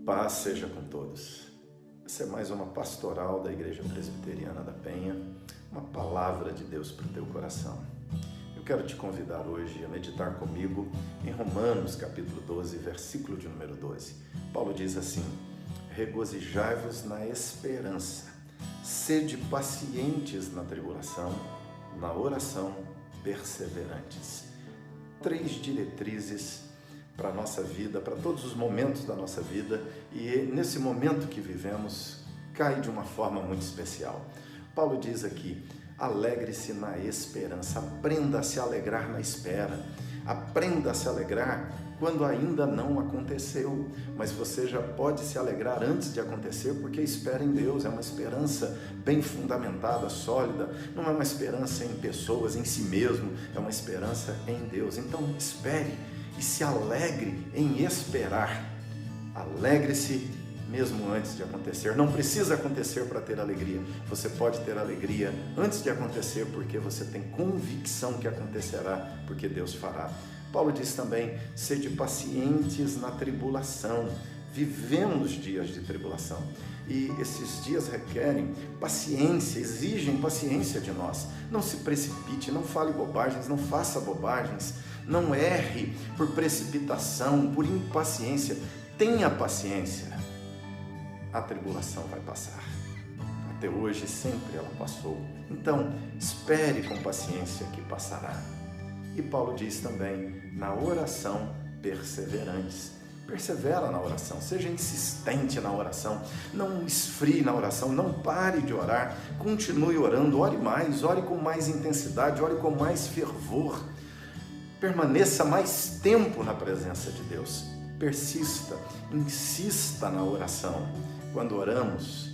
Paz seja com todos. Essa é mais uma pastoral da Igreja Presbiteriana da Penha, uma palavra de Deus para o teu coração. Eu quero te convidar hoje a meditar comigo em Romanos capítulo 12, versículo de número 12. Paulo diz assim: regozijai-vos na esperança, sede pacientes na tribulação, na oração perseverantes. 3 diretrizes para a nossa vida, para todos os momentos da nossa vida, e nesse momento que vivemos, cai de uma forma muito especial. Paulo diz aqui: alegre-se na esperança, aprenda a se alegrar na espera, aprenda a se alegrar quando ainda não aconteceu, mas você já pode se alegrar antes de acontecer, porque a espera em Deus é uma esperança bem fundamentada, sólida, não é uma esperança em pessoas, em si mesmo, é uma esperança em Deus. Então espere e se alegre em esperar. Alegre-se mesmo antes de acontecer. Não precisa acontecer para ter alegria. Você pode ter alegria antes de acontecer, porque você tem convicção que acontecerá, porque Deus fará. Paulo diz também: sede pacientes na tribulação. Vivemos dias de tribulação e esses dias requerem paciência, exigem paciência de nós. Não se precipite, não fale bobagens, não faça bobagens, não erre por precipitação, por impaciência. Tenha paciência. A tribulação vai passar. Até hoje sempre ela passou. Então, espere com paciência que passará. E Paulo diz também: na oração perseverantes. Persevera na oração, seja insistente na oração, não esfrie na oração, não pare de orar, continue orando, ore mais, ore com mais intensidade, ore com mais fervor, permaneça mais tempo na presença de Deus, persista, insista na oração. Quando oramos,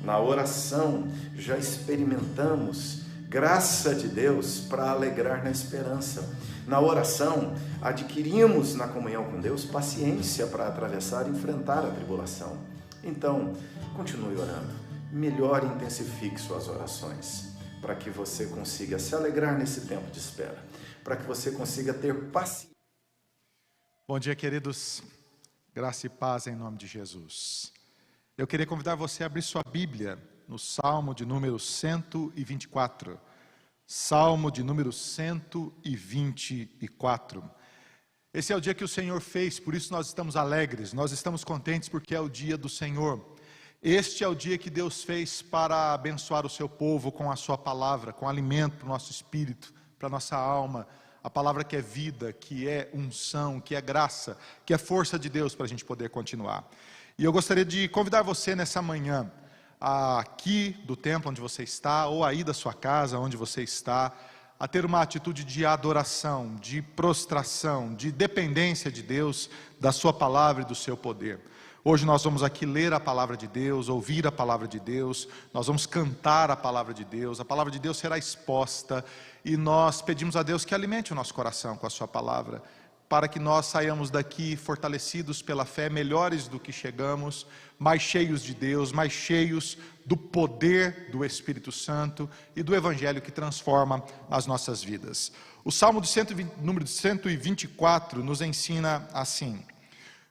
na oração já experimentamos graça de Deus para alegrar na esperança. Na oração, adquirimos na comunhão com Deus paciência para atravessar e enfrentar a tribulação. Então, continue orando, melhore e intensifique suas orações, para que você consiga se alegrar nesse tempo de espera, para que você consiga ter paciência. Bom dia, queridos. Graça e paz em nome de Jesus. Eu queria convidar você a abrir sua Bíblia no Salmo de número 124. Salmo de número 124. Esse é o dia que o Senhor fez, por isso nós estamos alegres, nós estamos contentes porque é o dia do Senhor. Este é o dia que Deus fez para abençoar o seu povo com a sua palavra, com alimento para o nosso espírito, para a nossa alma. A palavra que é vida, que é unção, que é graça, que é força de Deus para a gente poder continuar. E eu gostaria de convidar você nessa manhã, aqui do templo onde você está, ou aí da sua casa onde você está, a ter uma atitude de adoração, de prostração, de dependência de Deus, da sua palavra e do seu poder. Hoje nós vamos aqui ler a palavra de Deus, ouvir a palavra de Deus, nós vamos cantar a palavra de Deus, a palavra de Deus será exposta, e nós pedimos a Deus que alimente o nosso coração com a sua palavra, para que nós saiamos daqui fortalecidos pela fé, melhores do que chegamos, mais cheios de Deus, mais cheios do poder do Espírito Santo e do Evangelho que transforma as nossas vidas. O Salmo de número 124 nos ensina assim: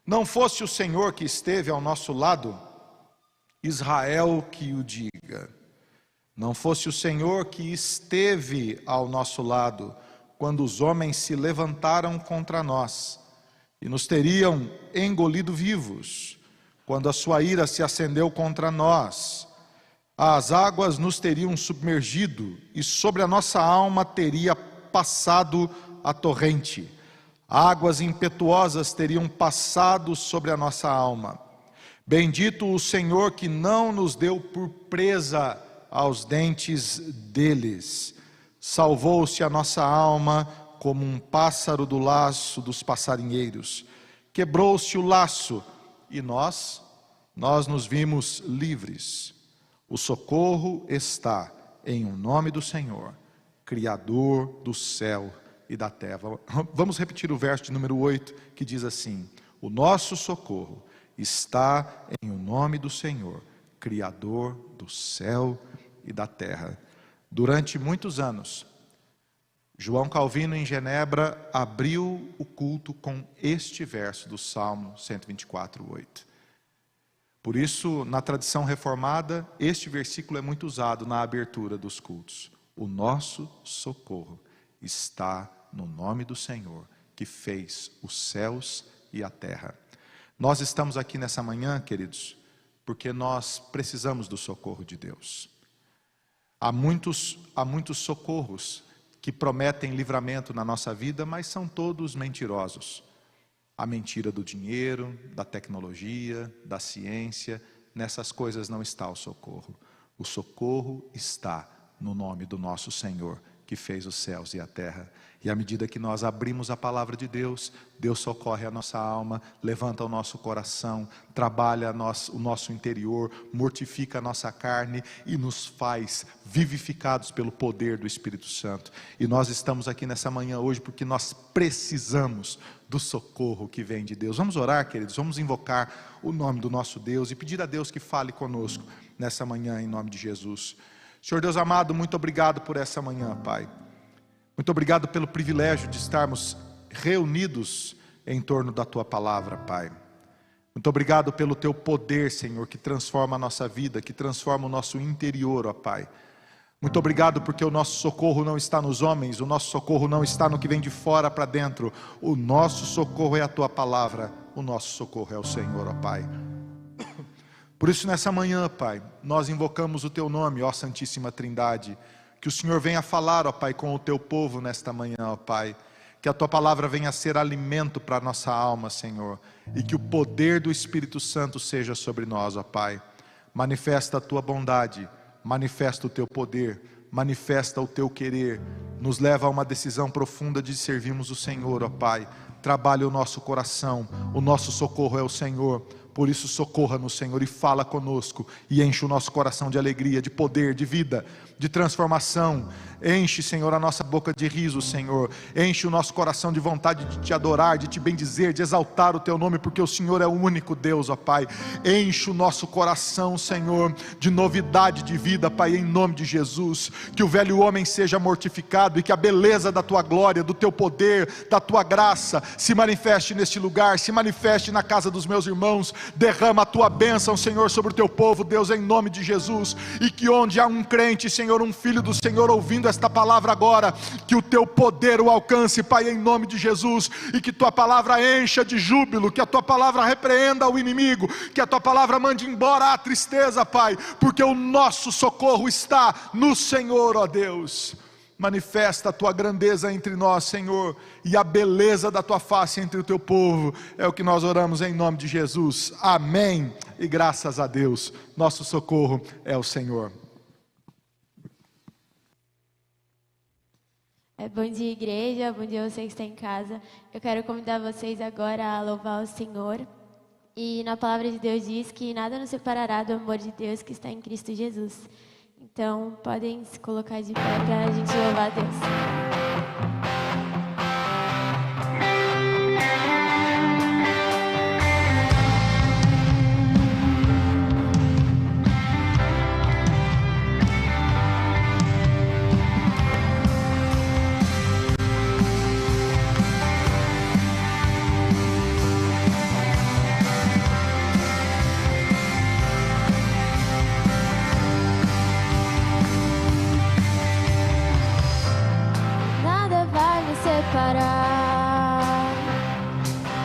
não fosse o Senhor que esteve ao nosso lado, Israel que o diga. Não fosse o Senhor que esteve ao nosso lado, quando os homens se levantaram contra nós e nos teriam engolido vivos, quando a sua ira se acendeu contra nós, as águas nos teriam submergido e sobre a nossa alma teria passado a torrente, águas impetuosas teriam passado sobre a nossa alma. Bendito o Senhor que não nos deu por presa aos dentes deles. Salvou-se a nossa alma como um pássaro do laço dos passarinheiros. Quebrou-se o laço e nós nos vimos livres. O socorro está em o nome do Senhor, Criador do céu e da terra. Vamos repetir o verso de número 8, que diz assim: o nosso socorro está em o nome do Senhor, Criador do céu e da terra. Durante muitos anos, João Calvino, em Genebra, abriu o culto com este verso do Salmo 124:8. Por isso, na tradição reformada, este versículo é muito usado na abertura dos cultos. O nosso socorro está no nome do Senhor, que fez os céus e a terra. Nós estamos aqui nessa manhã, queridos, porque nós precisamos do socorro de Deus. Há muitos socorros que prometem livramento na nossa vida, mas são todos mentirosos. A mentira do dinheiro, da tecnologia, da ciência, nessas coisas não está o socorro. O socorro está no nome do nosso Senhor, que fez os céus e a terra. E à medida que nós abrimos a palavra de Deus, Deus socorre a nossa alma, levanta o nosso coração, trabalha o nosso interior, mortifica a nossa carne e nos faz vivificados pelo poder do Espírito Santo. E nós estamos aqui nessa manhã hoje porque nós precisamos do socorro que vem de Deus. Vamos orar, queridos, vamos invocar o nome do nosso Deus e pedir a Deus que fale conosco nessa manhã em nome de Jesus. Senhor Deus amado, muito obrigado por essa manhã, Pai. Muito obrigado pelo privilégio de estarmos reunidos em torno da Tua palavra, Pai. Muito obrigado pelo Teu poder, Senhor, que transforma a nossa vida, que transforma o nosso interior, ó Pai. Muito obrigado porque o nosso socorro não está nos homens, o nosso socorro não está no que vem de fora para dentro. O nosso socorro é a Tua palavra, o nosso socorro é o Senhor, ó Pai. Por isso nessa manhã, Pai, nós invocamos o Teu nome, ó Santíssima Trindade. Que o Senhor venha falar, ó Pai, com o Teu povo nesta manhã, ó Pai. Que a Tua palavra venha a ser alimento para a nossa alma, Senhor. E que o poder do Espírito Santo seja sobre nós, ó Pai. Manifesta a Tua bondade, manifesta o Teu poder, manifesta o Teu querer. Nos leva a uma decisão profunda de servirmos o Senhor, ó Pai. Trabalha o nosso coração, o nosso socorro é o Senhor. Por isso socorra-nos, Senhor, e fala conosco, e enche o nosso coração de alegria, de poder, de vida, de transformação. Enche, Senhor, a nossa boca de riso, Senhor. Enche o nosso coração de vontade de Te adorar, de Te bendizer, de exaltar o Teu nome, porque o Senhor é o único Deus, ó Pai. Enche o nosso coração, Senhor, de novidade de vida, Pai, em nome de Jesus. Que o velho homem seja mortificado e que a beleza da Tua glória, do Teu poder, da Tua graça se manifeste neste lugar, se manifeste na casa dos meus irmãos. Derrama a Tua bênção, Senhor, sobre o Teu povo, Deus, em nome de Jesus. E que onde há um crente, Senhor, um filho do Senhor ouvindo esta palavra agora, que o Teu poder o alcance, Pai, em nome de Jesus. E que Tua palavra encha de júbilo, que a Tua palavra repreenda o inimigo, que a Tua palavra mande embora a tristeza, Pai, porque o nosso socorro está no Senhor, ó Deus. Manifesta a Tua grandeza entre nós, Senhor, e a beleza da Tua face entre o Teu povo. É o que nós oramos em nome de Jesus. Amém. E graças a Deus, nosso socorro é o Senhor. Bom dia, igreja. Bom dia, você que está em casa. Eu quero convidar vocês agora a louvar o Senhor. E na palavra de Deus diz que nada nos separará do amor de Deus que está em Cristo Jesus. Então, podem se colocar de pé para a gente louvar a Deus.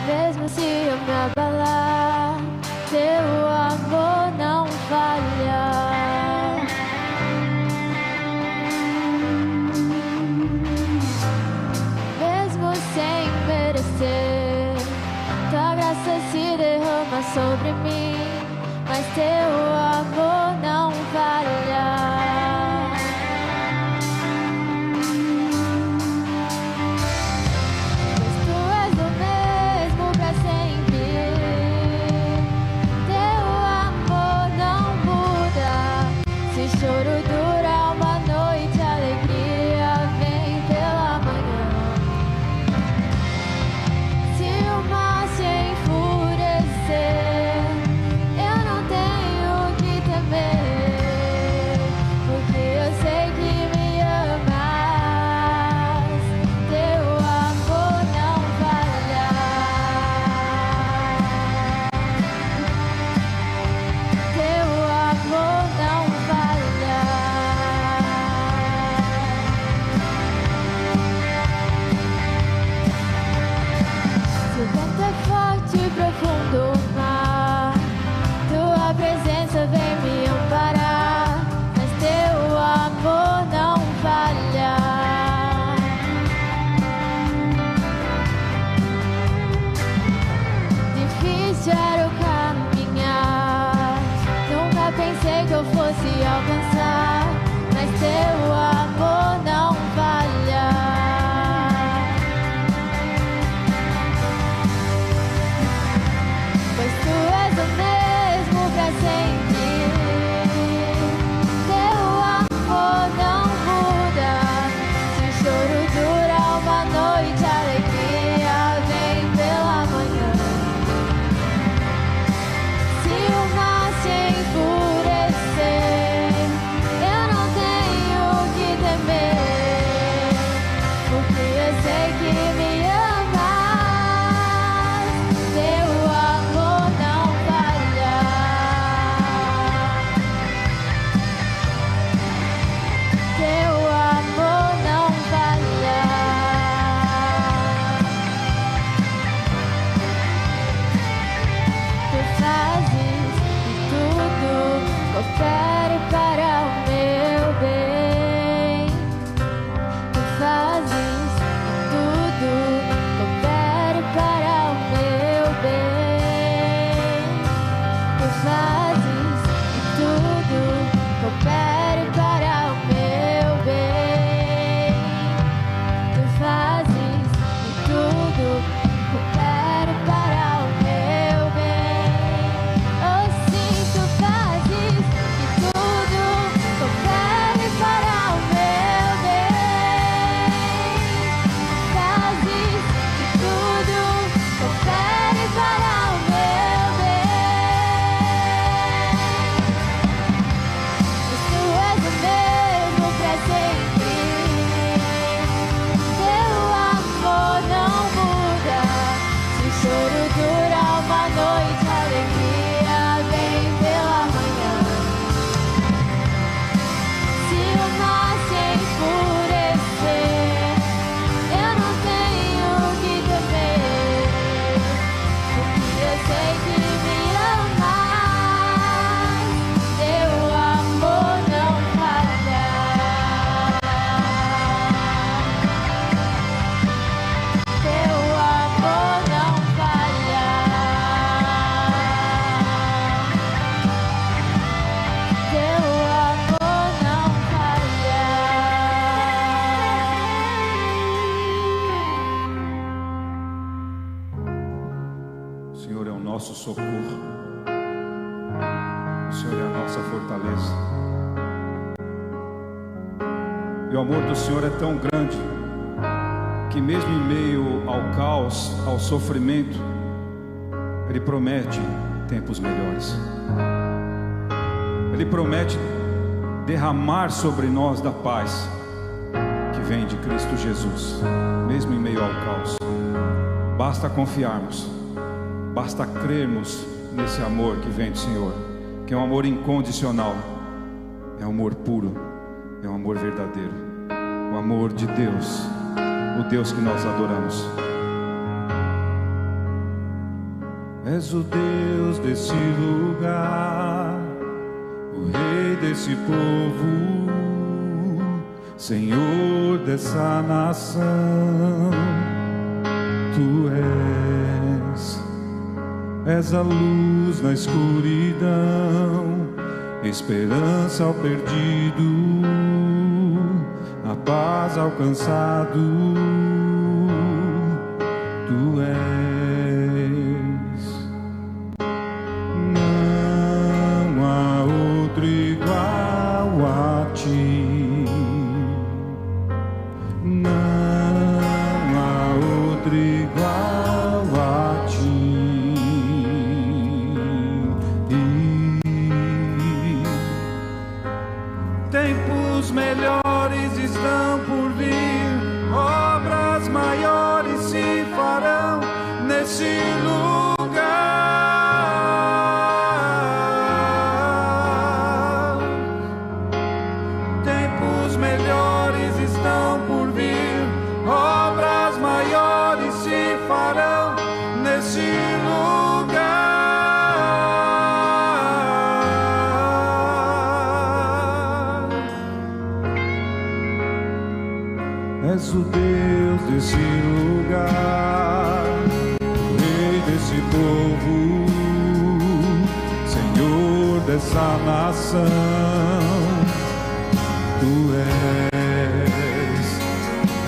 Mesmo se eu me abalar, Teu amor não falha. Mesmo sem merecer, Tua graça se derrama sobre mim, mas Teu amor não falha. Choro dura uma noite, alegria vem pela manhã. Se o mar se enfurecer, eu não tenho socorro. O Senhor é a nossa fortaleza. E o amor do Senhor é tão grande que mesmo em meio ao caos, ao sofrimento, Ele promete tempos melhores. Ele promete derramar sobre nós da paz que vem de Cristo Jesus, mesmo em meio ao caos. Basta confiarmos, basta crermos nesse amor que vem do Senhor, que é um amor incondicional, é um amor puro, é um amor verdadeiro, o amor de Deus, o Deus que nós adoramos. És o Deus desse lugar, o Rei desse povo, Senhor dessa nação. Tu és a luz na escuridão, esperança ao perdido, a paz ao cansado. Tu és. Não há outro igual a ti. Não há outro igual a ti. Tempos melhores estão por vir, obras maiores se farão nesse lugar. Tempos melhores estão por vir, obras maiores se farão nesse lugar. És o Deus desse lugar, o Rei desse povo, Senhor dessa nação. Tu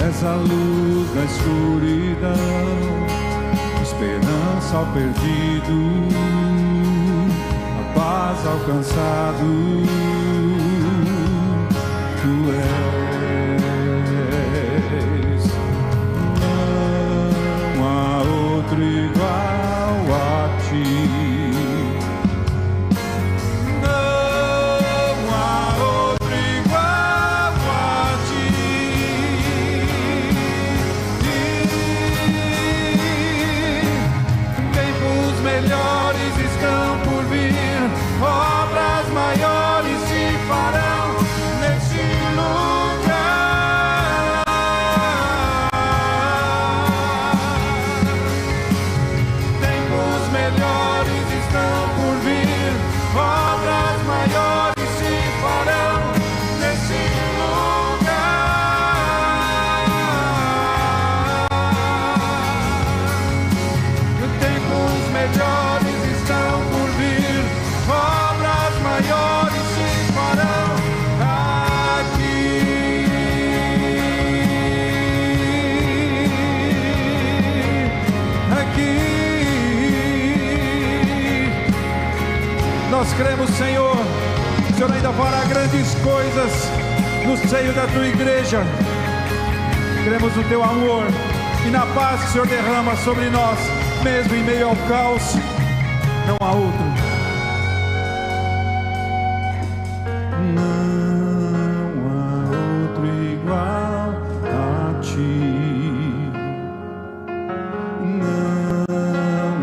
és a luz na escuridão, esperança ao perdido, a paz ao cansado. Tu és. Não há outro igual a ti. Melhores estão por vir, obras maiores se farão nesse lugar. Tempos melhores estão por vir, obras maiores se farão nesse melhores estão por vir, obras maiores se farão aqui. Aqui. Nós cremos, Senhor, o Senhor ainda fará grandes coisas no seio da tua igreja. Cremos no teu amor e na paz que o Senhor derrama sobre nós, mesmo em meio ao caos. Não há outro. Não há outro igual a ti. Não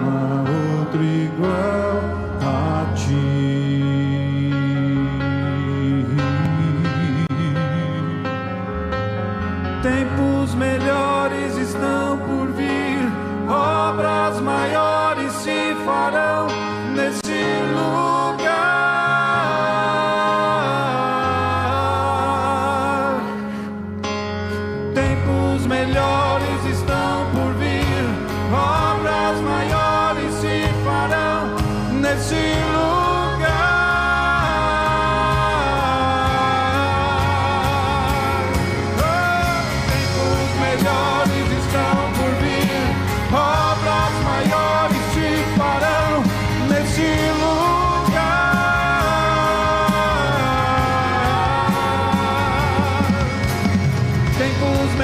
há outro igual a ti. Tempos melhores estão por vir, obras maiores se farão nesse lugar. Tempos melhores estão por vir, obras maiores se farão nesse lugar. Tempos melhores estão por vir, obras maiores se farão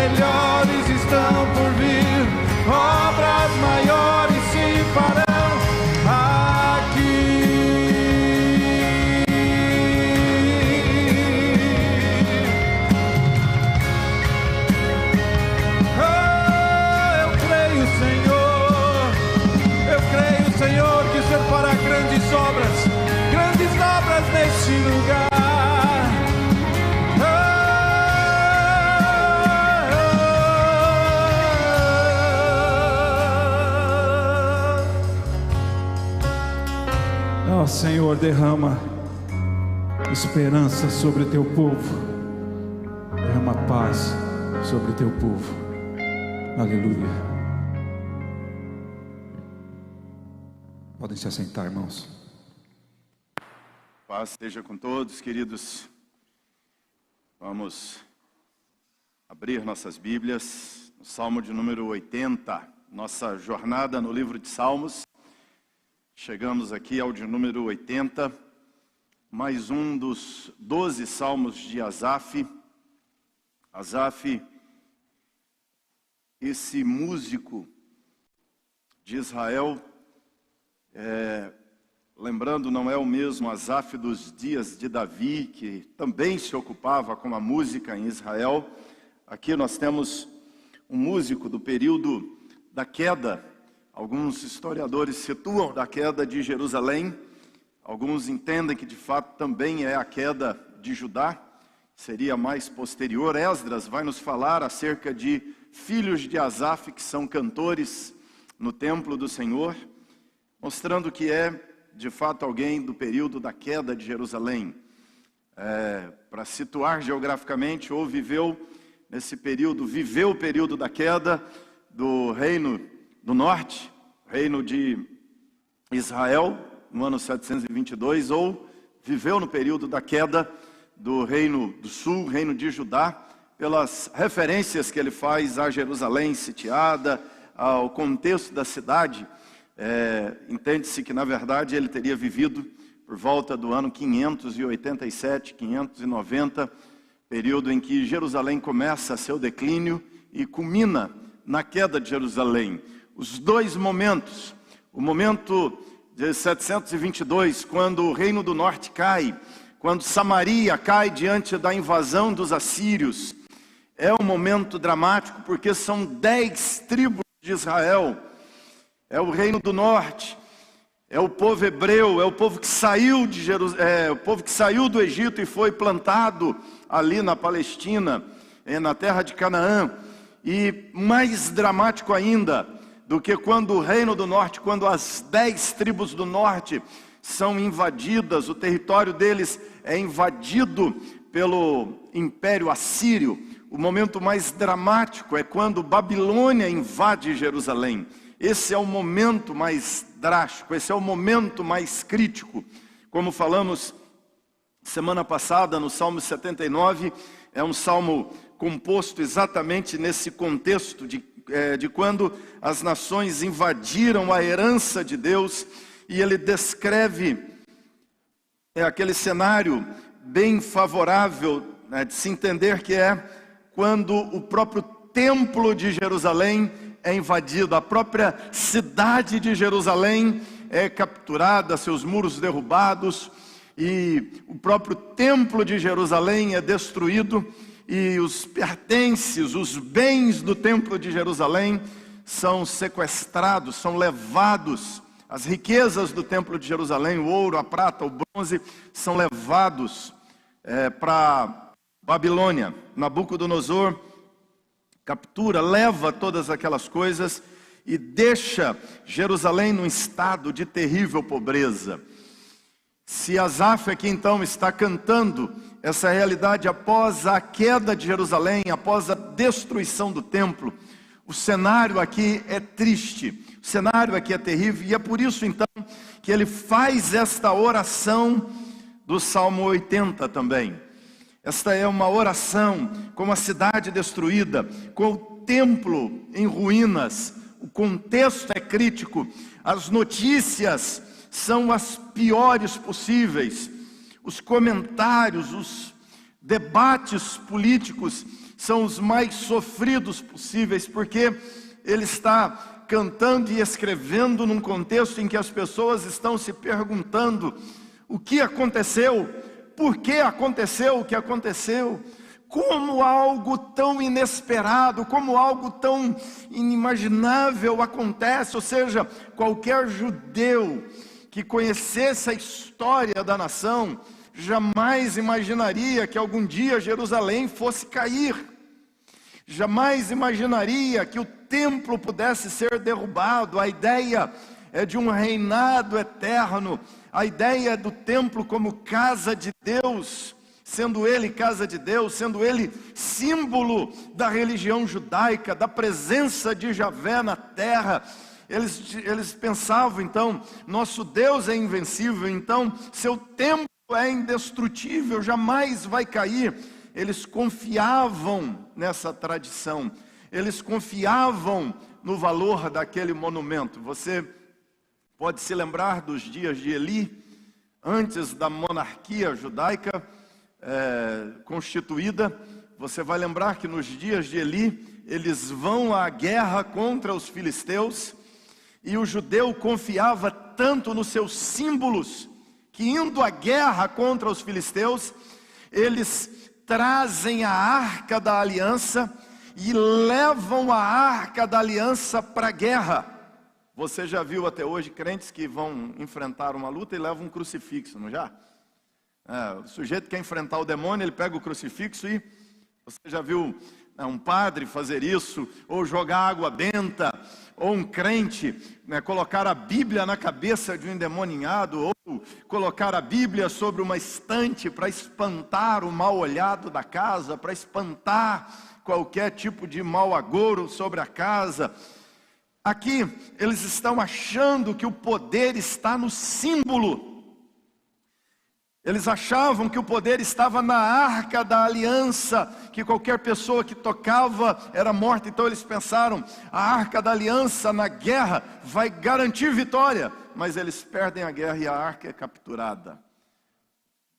melhores estão por vir, obras maiores se farão aqui. Oh, eu creio, Senhor, que o Senhor fará grandes obras neste lugar. Oh, Senhor, derrama esperança sobre o teu povo, derrama paz sobre o teu povo. Aleluia. Podem se assentar, irmãos. Paz esteja com todos, queridos. Vamos abrir nossas Bíblias no Salmo de número 80, nossa jornada no livro de Salmos. Chegamos aqui ao de número 80, mais um dos 12 salmos de Asaf. Asaf, esse músico de Israel, lembrando, não é o mesmo Asaf dos dias de Davi, que também se ocupava com a música em Israel. Aqui nós temos um músico do período da queda. Alguns historiadores situam da queda de Jerusalém, alguns entendem que de fato também é a queda de Judá, seria mais posterior. Esdras vai nos falar acerca de filhos de Asaf que são cantores no templo do Senhor, mostrando que é de fato alguém do período da queda de Jerusalém. Para situar geograficamente, ou viveu nesse período, viveu o período da queda do reino do norte, reino de Israel, no ano 722, ou viveu no período da queda do reino do sul, reino de Judá, pelas referências que ele faz a Jerusalém sitiada, ao contexto da cidade. Entende-se que na verdade ele teria vivido por volta do ano 587, 590, período em que Jerusalém começa seu declínio e culmina na queda de Jerusalém. Os dois momentos, o momento de 722, quando o reino do norte cai, quando Samaria cai diante da invasão dos assírios, é um momento dramático porque são 10 tribos de Israel, é o reino do norte, é o povo hebreu, é o povo que saiu de o povo que saiu do Egito e foi plantado ali na Palestina, na terra de Canaã. E mais dramático ainda do que quando o reino do norte, quando as 10 tribos do norte são invadidas, o território deles é invadido pelo Império Assírio. O momento mais dramático é quando Babilônia invade Jerusalém. Esse é o momento mais drástico, esse é o momento mais crítico. Como falamos semana passada no Salmo 79, é um salmo composto exatamente nesse contexto de quando as nações invadiram a herança de Deus, e ele descreve aquele cenário bem favorável, de se entender que é quando o próprio templo de Jerusalém é invadido, a própria cidade de Jerusalém é capturada, seus muros derrubados, e o próprio templo de Jerusalém é destruído, e os pertences, os bens do templo de Jerusalém são sequestrados, são levados. As riquezas do templo de Jerusalém, o ouro, a prata, o bronze, são levados para Babilônia. Nabucodonosor captura, leva todas aquelas coisas e deixa Jerusalém num estado de terrível pobreza. Se Asaf aqui então está cantando essa realidade após a queda de Jerusalém, após a destruição do templo, o cenário aqui é triste, o cenário aqui é terrível, e é por isso então que ele faz esta oração do Salmo 80 também. Esta é uma oração com a cidade destruída, com o templo em ruínas. O contexto é crítico, as notícias são as piores possíveis, os comentários, os debates políticos são os mais sofridos possíveis, porque ele está cantando e escrevendo num contexto em que as pessoas estão se perguntando o que aconteceu, por que aconteceu o que aconteceu, como algo tão inesperado, como algo tão inimaginável acontece. Ou seja, qualquer judeu que conhecesse a história da nação jamais imaginaria que algum dia Jerusalém fosse cair, jamais imaginaria que o templo pudesse ser derrubado. A ideia é de um reinado eterno, a ideia do templo como casa de Deus, sendo ele casa de Deus, sendo ele símbolo da religião judaica, da presença de Javé na terra. Eles pensavam, então, nosso Deus é invencível, então seu templo é indestrutível, jamais vai cair. Eles confiavam nessa tradição, eles confiavam no valor daquele monumento. Você pode se lembrar dos dias de Eli, antes da monarquia judaica constituída. Você vai lembrar que nos dias de Eli, eles vão à guerra contra os filisteus, e o judeu confiava tanto nos seus símbolos, que indo à guerra contra os filisteus, eles trazem a arca da aliança e levam a arca da aliança para a guerra. Você já viu até hoje crentes que vão enfrentar uma luta e levam um crucifixo, não já? O sujeito quer enfrentar o demônio, ele pega o crucifixo e... Você já viu um padre fazer isso, ou jogar água benta, ou um crente colocar a Bíblia na cabeça de um endemoniado, ou colocar a Bíblia sobre uma estante para espantar o mal olhado da casa, para espantar qualquer tipo de mau agouro sobre a casa. Aqui eles estão achando que o poder está no símbolo. Eles achavam que o poder estava na arca da aliança, que qualquer pessoa que tocava era morta. Então eles pensaram, a arca da aliança na guerra vai garantir vitória. Mas eles perdem a guerra e a arca é capturada.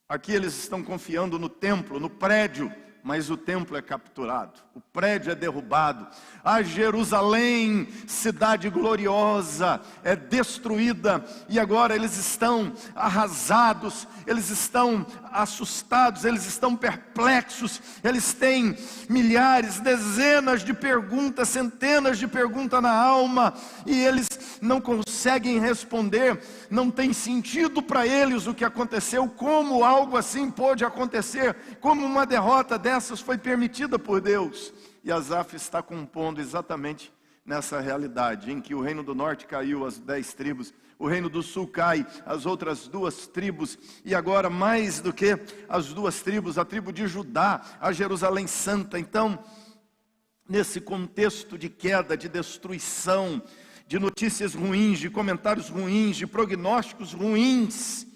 Aqui eles estão confiando no templo, no prédio, mas o templo é capturado, o prédio é derrubado. A Jerusalém, cidade gloriosa, é destruída, e agora eles estão arrasados, eles estão assustados, eles estão perplexos, eles têm milhares, dezenas de perguntas, centenas de perguntas na alma, e eles não conseguem responder. Não tem sentido para eles o que aconteceu, como algo assim pôde acontecer, como uma derrota dessas foi permitida por Deus. E Asaf está compondo exatamente nessa realidade, em que o reino do norte caiu, as 10 tribos, o reino do sul cai, as outras 2 tribos, e agora mais do que as 2 tribos, a tribo de Judá, a Jerusalém Santa. Então, nesse contexto de queda, de destruição, de notícias ruins, de comentários ruins, de prognósticos ruins,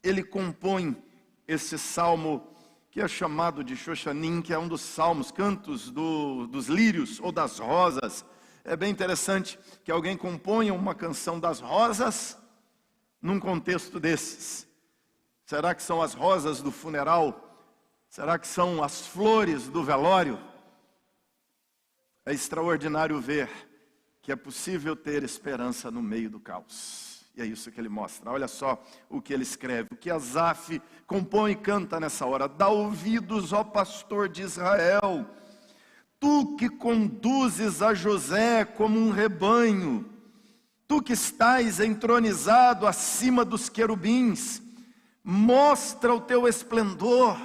ele compõe esse salmo que é chamado de Shoshanim, que é um dos salmos, cantos dos lírios ou das rosas. É bem interessante que alguém componha uma canção das rosas num contexto desses. Será que são as rosas do funeral? Será que são as flores do velório? É extraordinário ver que é possível ter esperança no meio do caos. E é isso que ele mostra. Olha só o que ele escreve, o que Asaf compõe e canta nessa hora. Dá ouvidos, ó pastor de Israel, tu que conduzes a José como um rebanho, tu que estás entronizado acima dos querubins, mostra o teu esplendor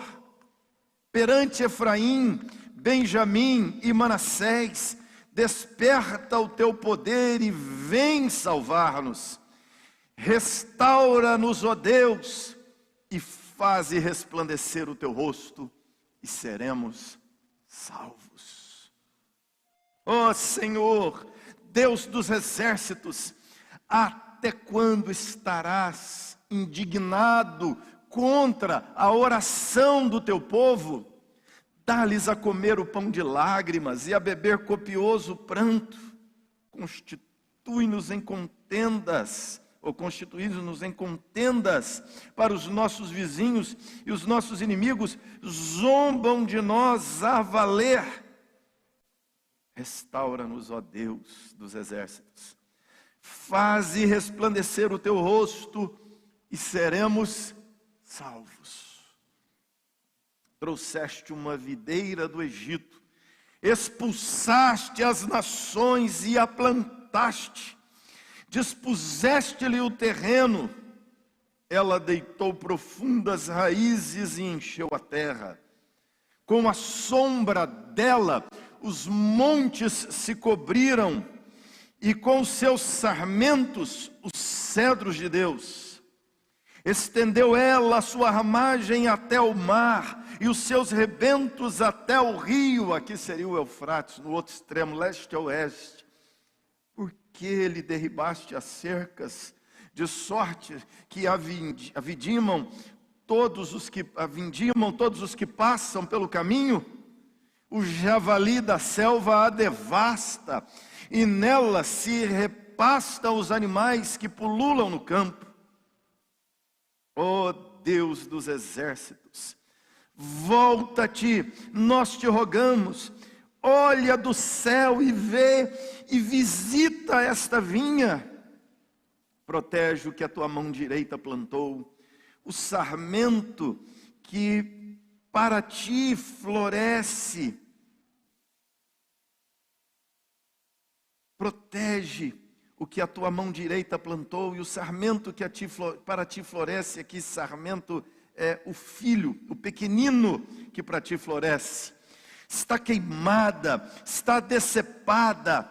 perante Efraim, Benjamim e Manassés. Desperta o teu poder e vem salvar-nos. Restaura-nos, ó Deus, e faze resplandecer o teu rosto, e seremos salvos. Ó Senhor, Deus dos exércitos, até quando estarás indignado contra a oração do teu povo? Dá-lhes a comer o pão de lágrimas e a beber copioso pranto. Constitui-nos em contendas ou constituímos-nos em contendas para os nossos vizinhos, e os nossos inimigos zombam de nós a valer. Restaura-nos, ó Deus dos exércitos. Faze resplandecer o teu rosto e seremos salvos. Trouxeste uma videira do Egito, expulsaste as nações e a plantaste, dispuseste-lhe o terreno, ela deitou profundas raízes e encheu a terra. Com a sombra dela, os montes se cobriram, e com seus sarmentos, os cedros de Deus. Estendeu ela a sua ramagem até o mar, e os seus rebentos até o rio. Aqui seria o Eufrates, no outro extremo, leste a oeste. Por que lhe derribaste as cercas, de sorte que avindimam todos os que passam pelo caminho? O javali da selva a devasta, e nela se repastam os animais que pululam no campo. Ó Deus dos exércitos, volta-te, nós te rogamos, olha do céu e vê e visita esta vinha. Protege o que a tua mão direita plantou, o sarmento que para ti floresce. Protege o que a tua mão direita plantou e o sarmento que para ti floresce. Aqui sarmento é o filho, o pequenino que para ti floresce. Está queimada, está decepada,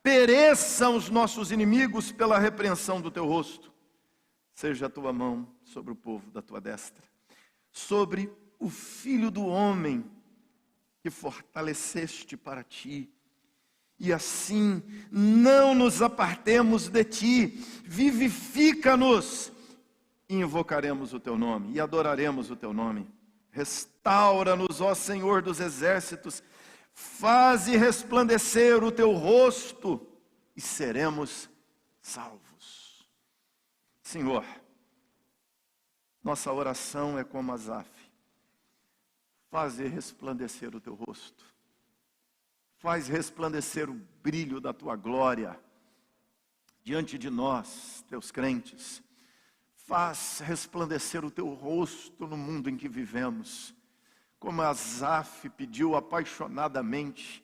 pereçam os nossos inimigos pela repreensão do teu rosto. Seja a tua mão sobre o povo da tua destra, sobre o filho do homem que fortaleceste para ti. E assim não nos apartemos de ti, vivifica-nos, e invocaremos o teu nome, e adoraremos o teu nome. Restaura-nos, ó Senhor dos exércitos, faze resplandecer o teu rosto, e seremos salvos. Senhor, nossa oração é como Asaf, faze resplandecer o teu rosto. Faz resplandecer o brilho da tua glória diante de nós, teus crentes. Faz resplandecer o teu rosto no mundo em que vivemos. Como Asaf pediu apaixonadamente,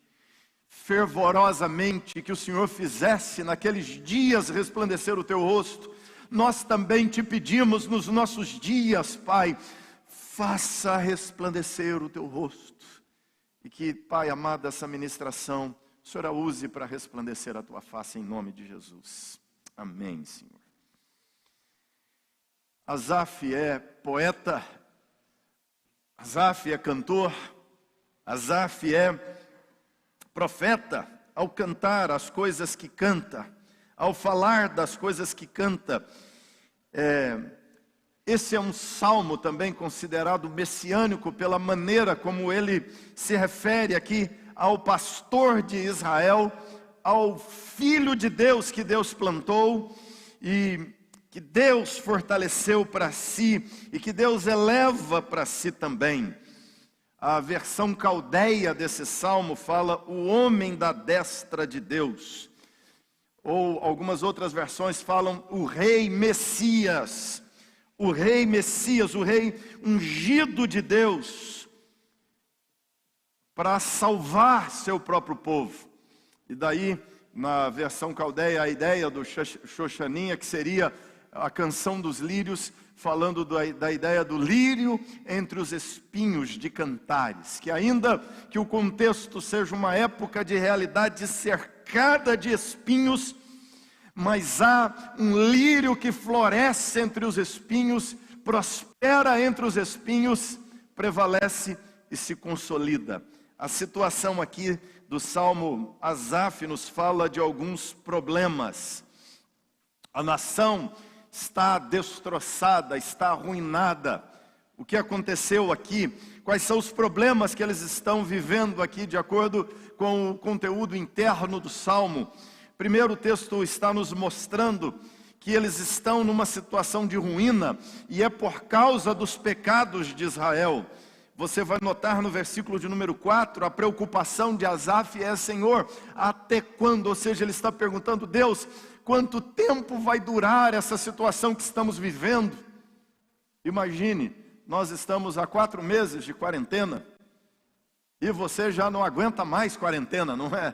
fervorosamente, que o Senhor fizesse naqueles dias resplandecer o teu rosto, nós também te pedimos nos nossos dias, Pai, faça resplandecer o teu rosto. E que, Pai amado, essa ministração, o Senhor a use para resplandecer a tua face em nome de Jesus. Amém, Senhor. Asaf é poeta, Asaf é cantor, Asaf é profeta. Ao cantar as coisas que canta, ao falar das coisas que canta, esse é um salmo também considerado messiânico pela maneira como ele se refere aqui ao pastor de Israel, ao filho de Deus que Deus plantou e que Deus fortaleceu para si e que Deus eleva para si também. A versão caldeia desse salmo fala o homem da destra de Deus, ou algumas outras versões falam o rei Messias. O rei Messias, o rei ungido de Deus, para salvar seu próprio povo. E daí, na versão caldeia, a ideia do Xoxaninha, que seria a canção dos lírios, falando da ideia do lírio entre os espinhos de Cantares. Que ainda que o contexto seja uma época de realidade cercada de espinhos, mas há um lírio que floresce entre os espinhos, prospera entre os espinhos, prevalece e se consolida. A situação aqui do Salmo Asaf nos fala de alguns problemas. A nação está destroçada, está arruinada. O que aconteceu aqui? Quais são os problemas que eles estão vivendo aqui, de acordo com o conteúdo interno do Salmo? Primeiro, o texto está nos mostrando que eles estão numa situação de ruína, e é por causa dos pecados de Israel. Você vai notar no versículo de número 4, a preocupação de Asaf é: Senhor, até quando? Ou seja, ele está perguntando: Deus, quanto tempo vai durar essa situação que estamos vivendo? Imagine, nós estamos há 4 meses de quarentena, e você já não aguenta mais quarentena, não é?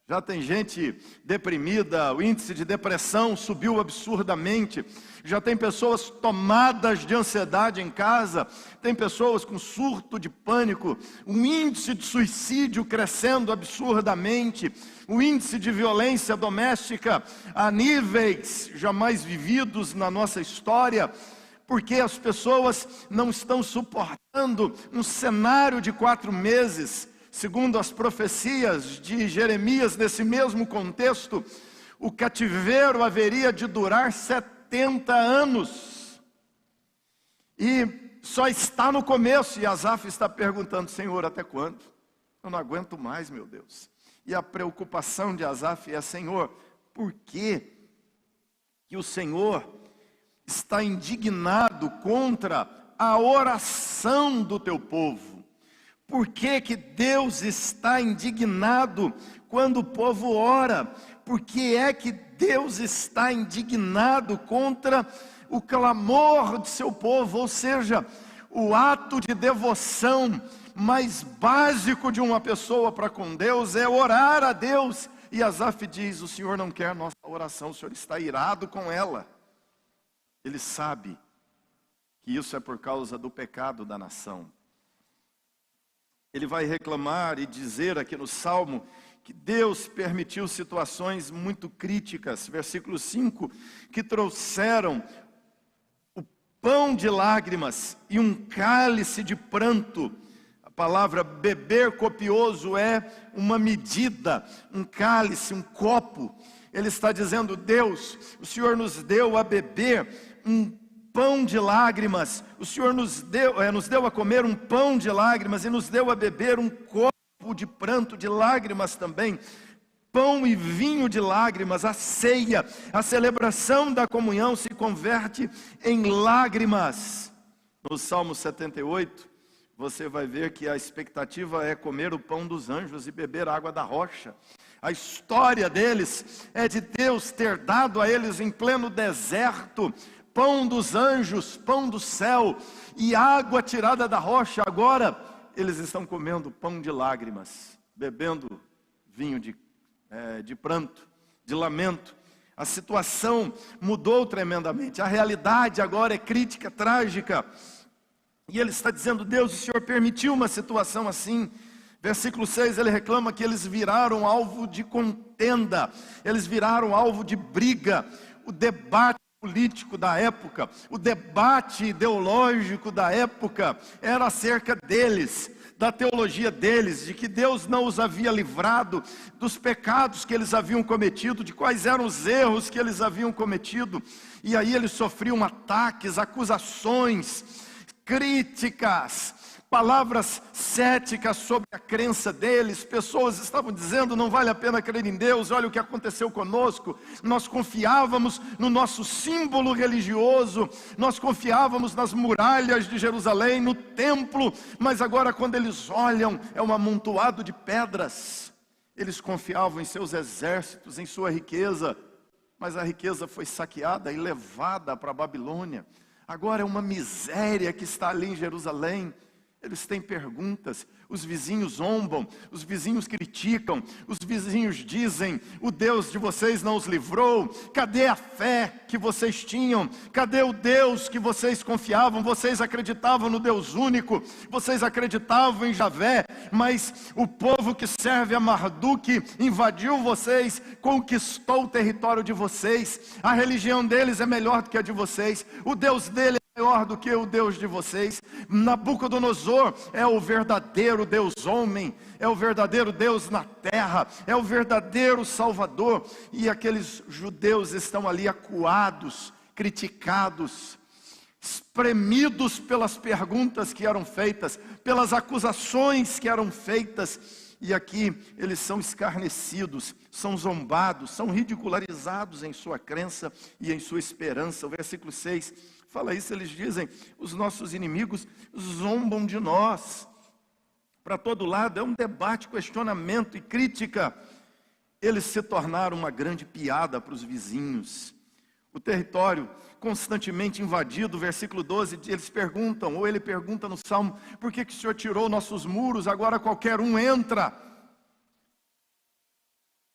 Já tem gente deprimida, o índice de depressão subiu absurdamente. Já tem pessoas tomadas de ansiedade em casa. Tem pessoas com surto de pânico. O índice de suicídio crescendo absurdamente. O índice de violência doméstica a níveis jamais vividos na nossa história. Porque as pessoas não estão suportando um cenário de 4 meses. Segundo as profecias de Jeremias, nesse mesmo contexto, o cativeiro haveria de durar 70 anos. E só está no começo, e Asaf está perguntando: Senhor, até quando? Eu não aguento mais, meu Deus. E a preocupação de Asaf é: Senhor, por que o Senhor está indignado contra a oração do teu povo? Por que Deus está indignado quando o povo ora? Por que é que Deus está indignado contra o clamor de seu povo? Ou seja, o ato de devoção mais básico de uma pessoa para com Deus é orar a Deus. E Asaf diz: o Senhor não quer nossa oração, o Senhor está irado com ela. Ele sabe que isso é por causa do pecado da nação. Ele vai reclamar e dizer aqui no Salmo que Deus permitiu situações muito críticas, versículo 5, que trouxeram o pão de lágrimas e um cálice de pranto. A palavra beber copioso é uma medida, um cálice, um copo. Ele está dizendo: Deus, o Senhor nos deu a beber um pão de lágrimas, o Senhor nos deu a comer um pão de lágrimas e nos deu a beber um copo de pranto, de lágrimas também. Pão e vinho de lágrimas, a ceia, a celebração da comunhão se converte em lágrimas. No Salmo 78, você vai ver que a expectativa é comer o pão dos anjos e beber água da rocha. A história deles é de Deus ter dado a eles em pleno deserto pão dos anjos, pão do céu e água tirada da rocha. Agora eles estão comendo pão de lágrimas, bebendo vinho de pranto, de lamento. A situação mudou tremendamente, a realidade agora é crítica, trágica. E ele está dizendo: Deus, o Senhor permitiu uma situação assim. Versículo 6, ele reclama que eles viraram alvo de contenda, eles viraram alvo de briga. O debate político da época, o debate ideológico da época era acerca deles, da teologia deles, de que Deus não os havia livrado dos pecados que eles haviam cometido, de quais eram os erros que eles haviam cometido. E aí eles sofriam ataques, acusações, críticas, palavras céticas sobre a crença deles. Pessoas estavam dizendo: não vale a pena crer em Deus, olha o que aconteceu conosco. Nós confiávamos no nosso símbolo religioso, nós confiávamos nas muralhas de Jerusalém, no templo, mas agora quando eles olham, é um amontoado de pedras. Eles confiavam em seus exércitos, em sua riqueza, mas a riqueza foi saqueada e levada para a Babilônia. Agora é uma miséria que está ali em Jerusalém. Eles têm perguntas, os vizinhos zombam, os vizinhos criticam, os vizinhos dizem: o Deus de vocês não os livrou. Cadê a fé que vocês tinham? Cadê o Deus que vocês confiavam? Vocês acreditavam no Deus único, vocês acreditavam em Javé, mas o povo que serve a Marduk invadiu vocês, conquistou o território de vocês. A religião deles é melhor do que a de vocês, o Deus dele é maior do que o Deus de vocês. Nabucodonosor é o verdadeiro Deus homem, é o verdadeiro Deus na terra, é o verdadeiro Salvador. E aqueles judeus estão ali acuados, criticados, espremidos pelas perguntas que eram feitas, pelas acusações que eram feitas. E aqui eles são escarnecidos, são zombados, são ridicularizados em sua crença e em sua esperança. O versículo 6 fala isso, eles dizem: os nossos inimigos zombam de nós. Para todo lado é um debate, questionamento e crítica. Eles se tornaram uma grande piada para os vizinhos. O território constantemente invadido, versículo 12, eles perguntam, ou ele pergunta no Salmo: por que o Senhor tirou nossos muros? Agora qualquer um entra.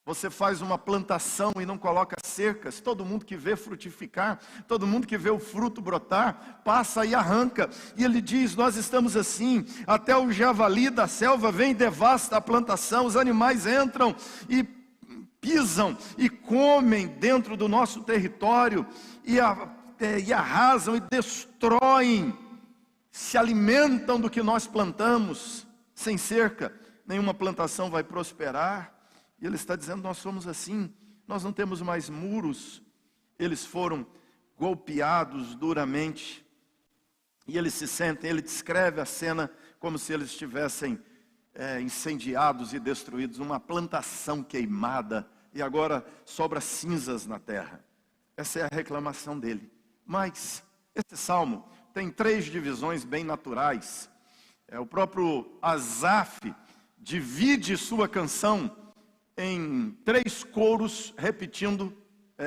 Você faz uma plantação e não coloca cercas, todo mundo que vê frutificar, todo mundo que vê o fruto brotar, passa e arranca. E ele diz: nós estamos assim, até o javali da selva vem e devasta a plantação, os animais entram e pisam e comem dentro do nosso território, e arrasam e destroem, se alimentam do que nós plantamos. Sem cerca, nenhuma plantação vai prosperar. E ele está dizendo: nós somos assim, nós não temos mais muros. Eles foram golpeados duramente, e eles se sentem, ele descreve a cena como se eles estivessem incendiados e destruídos, uma plantação queimada, e agora sobra cinzas na terra. Essa é a reclamação dele. Mas esse salmo tem 3 divisões bem naturais. O próprio Asaf divide sua canção em 3 coros, repetindo,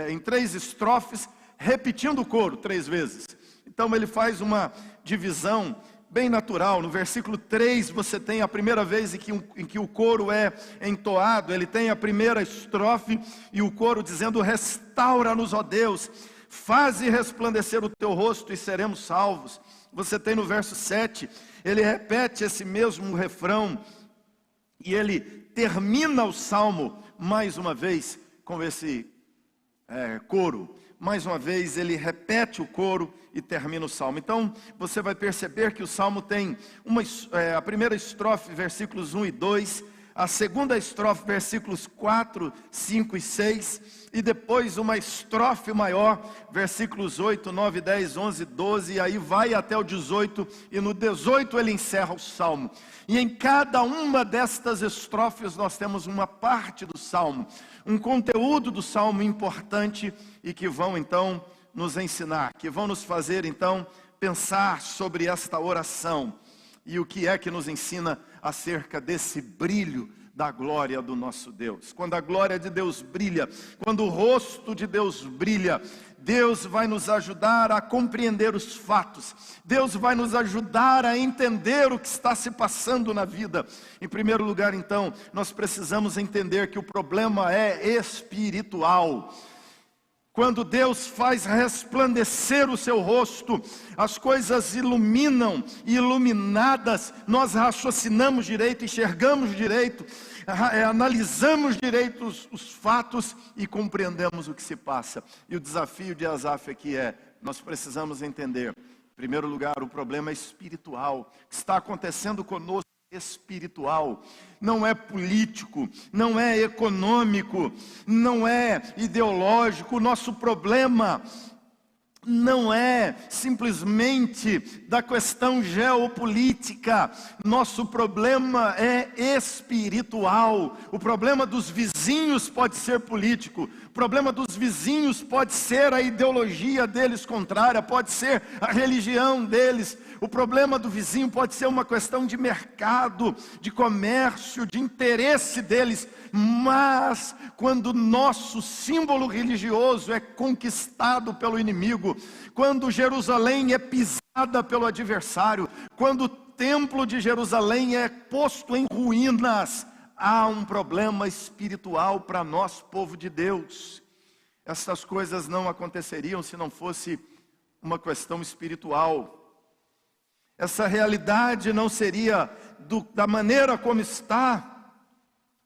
em 3 estrofes, repetindo o coro 3 vezes. Então ele faz uma divisão bem natural. No versículo 3 você tem a primeira vez em que o coro é entoado. Ele tem a primeira estrofe e o coro dizendo: restaura-nos, ó Deus, faze resplandecer o teu rosto e seremos salvos. Você tem no verso 7, ele repete esse mesmo refrão, e ele termina o salmo mais uma vez com esse coro. Mais uma vez ele repete o coro e termina o salmo. Então você vai perceber que o salmo tem a primeira estrofe, versículos 1 e 2, a segunda estrofe, versículos 4, 5 e 6, e depois uma estrofe maior, versículos 8, 9, 10, 11, 12, e aí vai até o 18, e no 18 ele encerra o salmo. E em cada uma destas estrofes nós temos uma parte do salmo, um conteúdo do salmo importante, e que vão então nos ensinar, que vão nos fazer então pensar sobre esta oração. E o que é que nos ensina acerca desse brilho da glória do nosso Deus? Quando a glória de Deus brilha, quando o rosto de Deus brilha, Deus vai nos ajudar a compreender os fatos. Deus vai nos ajudar a entender o que está se passando na vida. Em primeiro lugar, então, nós precisamos entender que o problema é espiritual. Quando Deus faz resplandecer o seu rosto, as coisas iluminam, e iluminadas, nós raciocinamos direito, enxergamos direito, analisamos direito os fatos e compreendemos o que se passa. E o desafio de Asaf aqui nós precisamos entender, em primeiro lugar, o problema espiritual, que está acontecendo conosco. Espiritual, não é político, não é econômico, não é ideológico. O nosso problema não é simplesmente da questão geopolítica, nosso problema é espiritual. O problema dos vizinhos pode ser político, o problema dos vizinhos pode ser a ideologia deles contrária, pode ser a religião deles. O problema do vizinho pode ser uma questão de mercado, de comércio, de interesse deles. Mas quando nosso símbolo religioso é conquistado pelo inimigo, quando Jerusalém é pisada pelo adversário, quando o templo de Jerusalém é posto em ruínas, há um problema espiritual para nós, povo de Deus. Essas coisas não aconteceriam se não fosse uma questão espiritual. Essa realidade não seria da maneira como está,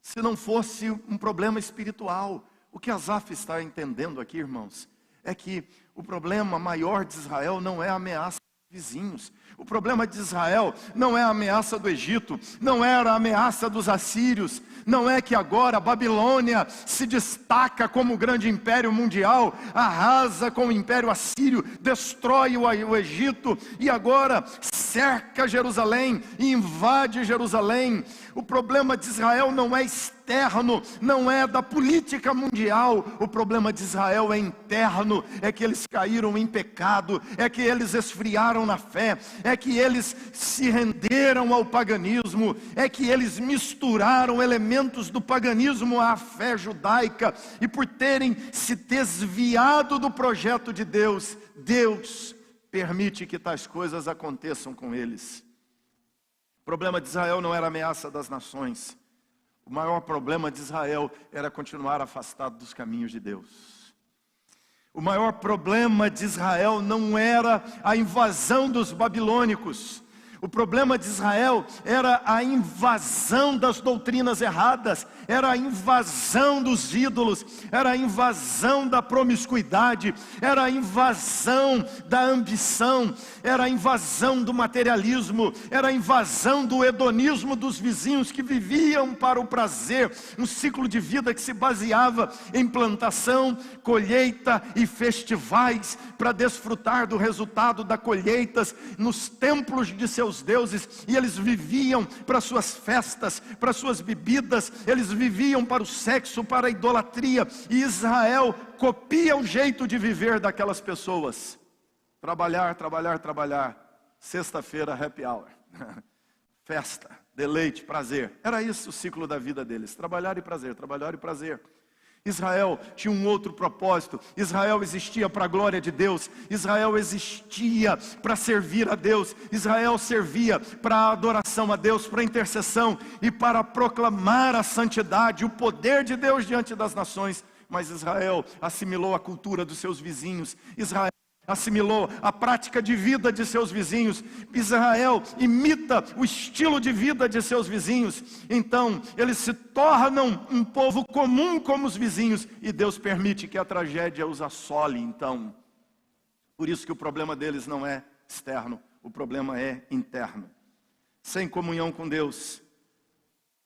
se não fosse um problema espiritual. O que Asaf está entendendo aqui, irmãos, é que o problema maior de Israel não é a ameaça dos vizinhos. O problema de Israel não é a ameaça do Egito, não era a ameaça dos assírios, não é que agora a Babilônia se destaca como grande império mundial, arrasa com o império assírio, destrói o Egito, e agora cerca Jerusalém e invade Jerusalém. O problema de Israel não é externo, não é da política mundial. O problema de Israel é interno, é que eles caíram em pecado, é que eles esfriaram na fé, é que eles se renderam ao paganismo, é que eles misturaram elementos do paganismo à fé judaica, e por terem se desviado do projeto de Deus, Deus permite que tais coisas aconteçam com eles. O problema de Israel não era a ameaça das nações. O maior problema de Israel era continuar afastado dos caminhos de Deus. O maior problema de Israel não era a invasão dos babilônicos. O problema de Israel era a invasão das doutrinas erradas, era a invasão dos ídolos, era a invasão da promiscuidade, era a invasão da ambição, era a invasão do materialismo, era a invasão do hedonismo dos vizinhos que viviam para o prazer, um ciclo de vida que se baseava em plantação, colheita e festivais, para desfrutar do resultado das colheitas nos templos de seus deuses, e eles viviam para suas festas, para suas bebidas, eles viviam para o sexo, para a idolatria, e Israel copia o jeito de viver daquelas pessoas. Trabalhar, trabalhar, trabalhar, sexta-feira happy hour, festa, deleite, prazer, era isso o ciclo da vida deles, trabalhar e prazer, trabalhar e prazer. Israel tinha um outro propósito. Israel existia para a glória de Deus. Israel existia para servir a Deus. Israel servia para a adoração a Deus, para a intercessão e para proclamar a santidade, o poder de Deus diante das nações. Mas Israel assimilou a cultura dos seus vizinhos. Israel assimilou a prática de vida de seus vizinhos. Israel imita o estilo de vida de seus vizinhos. Então eles se tornam um povo comum como os vizinhos, e Deus permite que a tragédia os assole. Então, por isso que o problema deles não é externo, o problema é interno. Sem comunhão com Deus,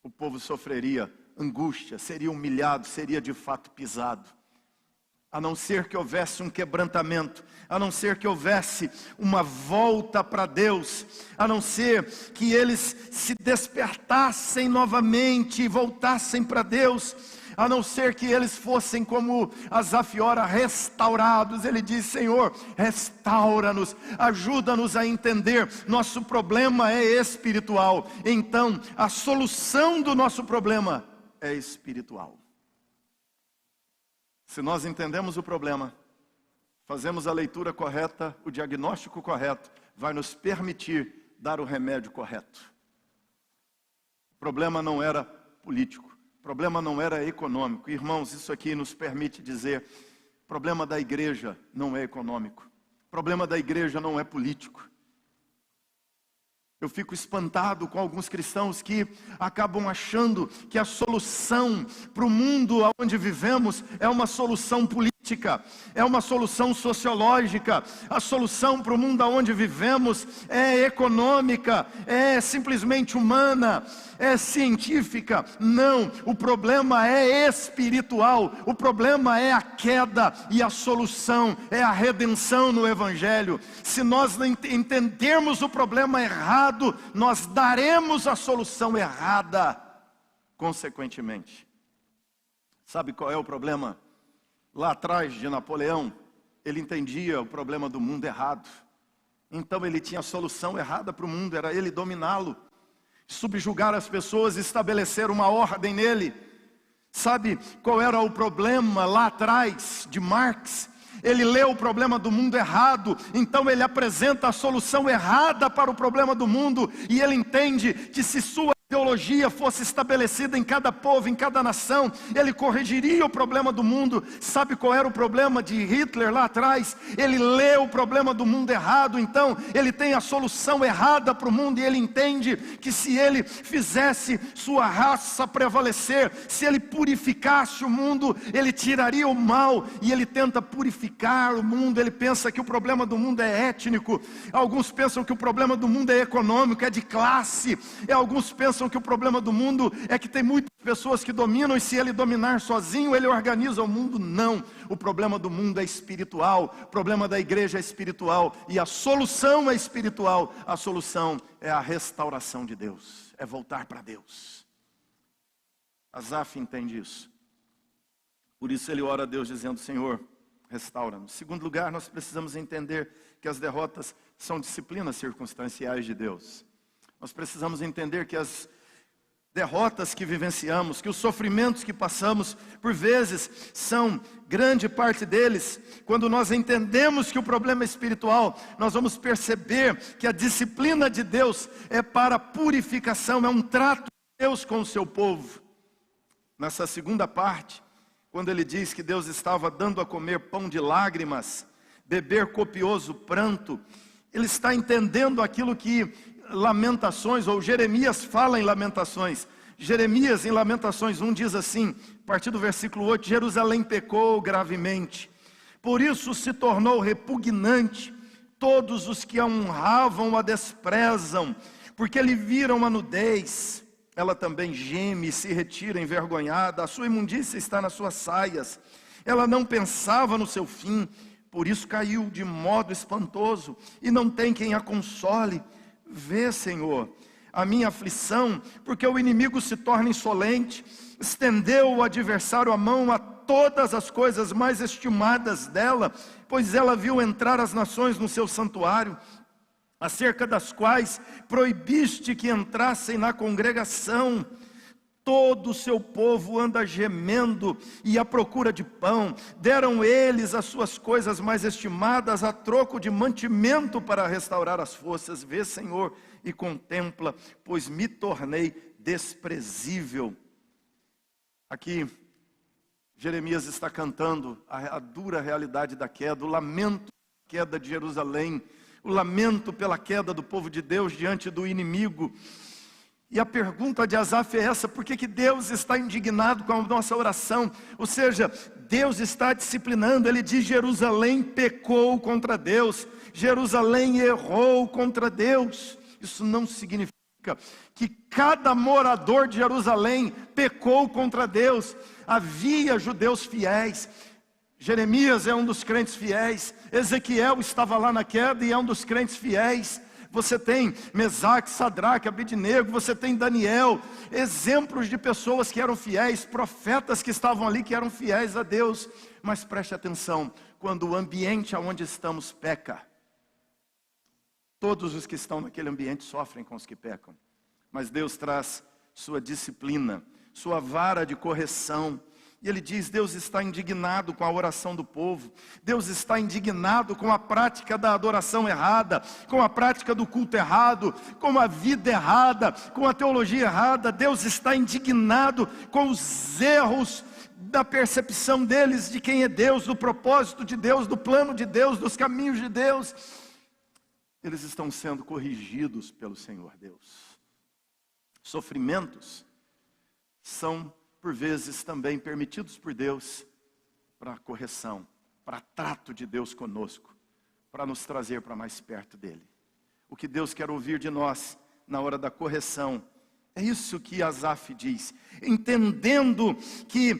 o povo sofreria angústia, seria humilhado, seria de fato pisado. A não ser que houvesse um quebrantamento, a não ser que houvesse uma volta para Deus, a não ser que eles se despertassem novamente e voltassem para Deus, a não ser que eles fossem como Asaf ora, restaurados. Ele diz: Senhor, restaura-nos, ajuda-nos a entender, nosso problema é espiritual. Então, a solução do nosso problema é espiritual. Se nós entendemos o problema, fazemos a leitura correta, o diagnóstico correto, vai nos permitir dar o remédio correto. O problema não era político, o problema não era econômico. Irmãos, isso aqui nos permite dizer: o problema da igreja não é econômico, o problema da igreja não é político. Eu fico espantado com alguns cristãos que acabam achando que a solução para o mundo onde vivemos é uma solução política, é uma solução sociológica. A solução para o mundo onde vivemos é econômica, é simplesmente humana, é científica. Não, o problema é espiritual, o problema é a queda, e a solução é a redenção no Evangelho. Se nós entendermos o problema errado, nós daremos a solução errada, consequentemente. Sabe qual é o problema? Lá atrás de Napoleão, ele entendia o problema do mundo errado. Então ele tinha a solução errada para o mundo, era ele dominá-lo, subjugar as pessoas, estabelecer uma ordem nele. Sabe qual era o problema lá atrás de Marx? Ele lê o problema do mundo errado, então ele apresenta a solução errada para o problema do mundo, e ele entende que se sua ideologia fosse estabelecida em cada povo, em cada nação, ele corrigiria o problema do mundo. Sabe qual era o problema de Hitler lá atrás? Ele lê o problema do mundo errado, então ele tem a solução errada para o mundo, e ele entende que se ele fizesse sua raça prevalecer, se ele purificasse o mundo, ele tiraria o mal, e ele tenta purificar o mundo. Ele pensa que o problema do mundo é étnico, alguns pensam que o problema do mundo é econômico, é de classe, alguns pensam pensam que o problema do mundo é que tem muitas pessoas que dominam e se ele dominar sozinho, ele organiza o mundo. Não, o problema do mundo é espiritual, o problema da igreja é espiritual e a solução é espiritual. A solução é a restauração de Deus, é voltar para Deus. Asaf entende isso. Por isso ele ora a Deus dizendo: Senhor, restaura-nos. Segundo lugar, nós precisamos entender que as derrotas são disciplinas circunstanciais de Deus. Nós precisamos entender que as derrotas que vivenciamos, que os sofrimentos que passamos, por vezes, são grande parte deles. Quando nós entendemos que o problema é espiritual, nós vamos perceber que a disciplina de Deus é para purificação, é um trato de Deus com o seu povo. Nessa segunda parte, quando ele diz que Deus estava dando a comer pão de lágrimas, beber copioso pranto, ele está entendendo aquilo que Lamentações, ou Jeremias fala em Lamentações. Jeremias em Lamentações 1 diz assim, a partir do versículo 8: Jerusalém pecou gravemente, por isso se tornou repugnante, todos os que a honravam a desprezam, porque lhe viram a nudez. Ela também geme e se retira envergonhada, a sua imundícia está nas suas saias, ela não pensava no seu fim, por isso caiu de modo espantoso, e não tem quem a console. Vê, Senhor, a minha aflição, porque o inimigo se torna insolente, estendeu o adversário a mão a todas as coisas mais estimadas dela, pois ela viu entrar as nações no seu santuário, acerca das quais proibiste que entrassem na congregação. Todo o seu povo anda gemendo e à procura de pão. Deram eles as suas coisas mais estimadas a troco de mantimento para restaurar as forças. Vê, Senhor, e contempla, pois me tornei desprezível. Aqui, Jeremias está cantando a dura realidade da queda, o lamento da queda de Jerusalém, o lamento pela queda do povo de Deus diante do inimigo. E a pergunta de Asaf é essa: por que Deus está indignado com a nossa oração? Ou seja, Deus está disciplinando. Ele diz: Jerusalém pecou contra Deus, Jerusalém errou contra Deus. Isso não significa que cada morador de Jerusalém pecou contra Deus. Havia judeus fiéis. Jeremias é um dos crentes fiéis, Ezequiel estava lá na queda e é um dos crentes fiéis. Você tem Mesaque, Sadraque, Abednego, você tem Daniel, exemplos de pessoas que eram fiéis, profetas que estavam ali que eram fiéis a Deus. Mas preste atenção, quando o ambiente onde estamos peca, todos os que estão naquele ambiente sofrem com os que pecam. Mas Deus traz sua disciplina, sua vara de correção. E ele diz: Deus está indignado com a oração do povo, Deus está indignado com a prática da adoração errada, com a prática do culto errado, com a vida errada, com a teologia errada. Deus está indignado com os erros da percepção deles de quem é Deus, do propósito de Deus, do plano de Deus, dos caminhos de Deus. Eles estão sendo corrigidos pelo Senhor Deus. Sofrimentos são por vezes também permitidos por Deus para correção, para trato de Deus conosco, para nos trazer para mais perto dele. O que Deus quer ouvir de nós na hora da correção, é isso que Asaf diz, entendendo que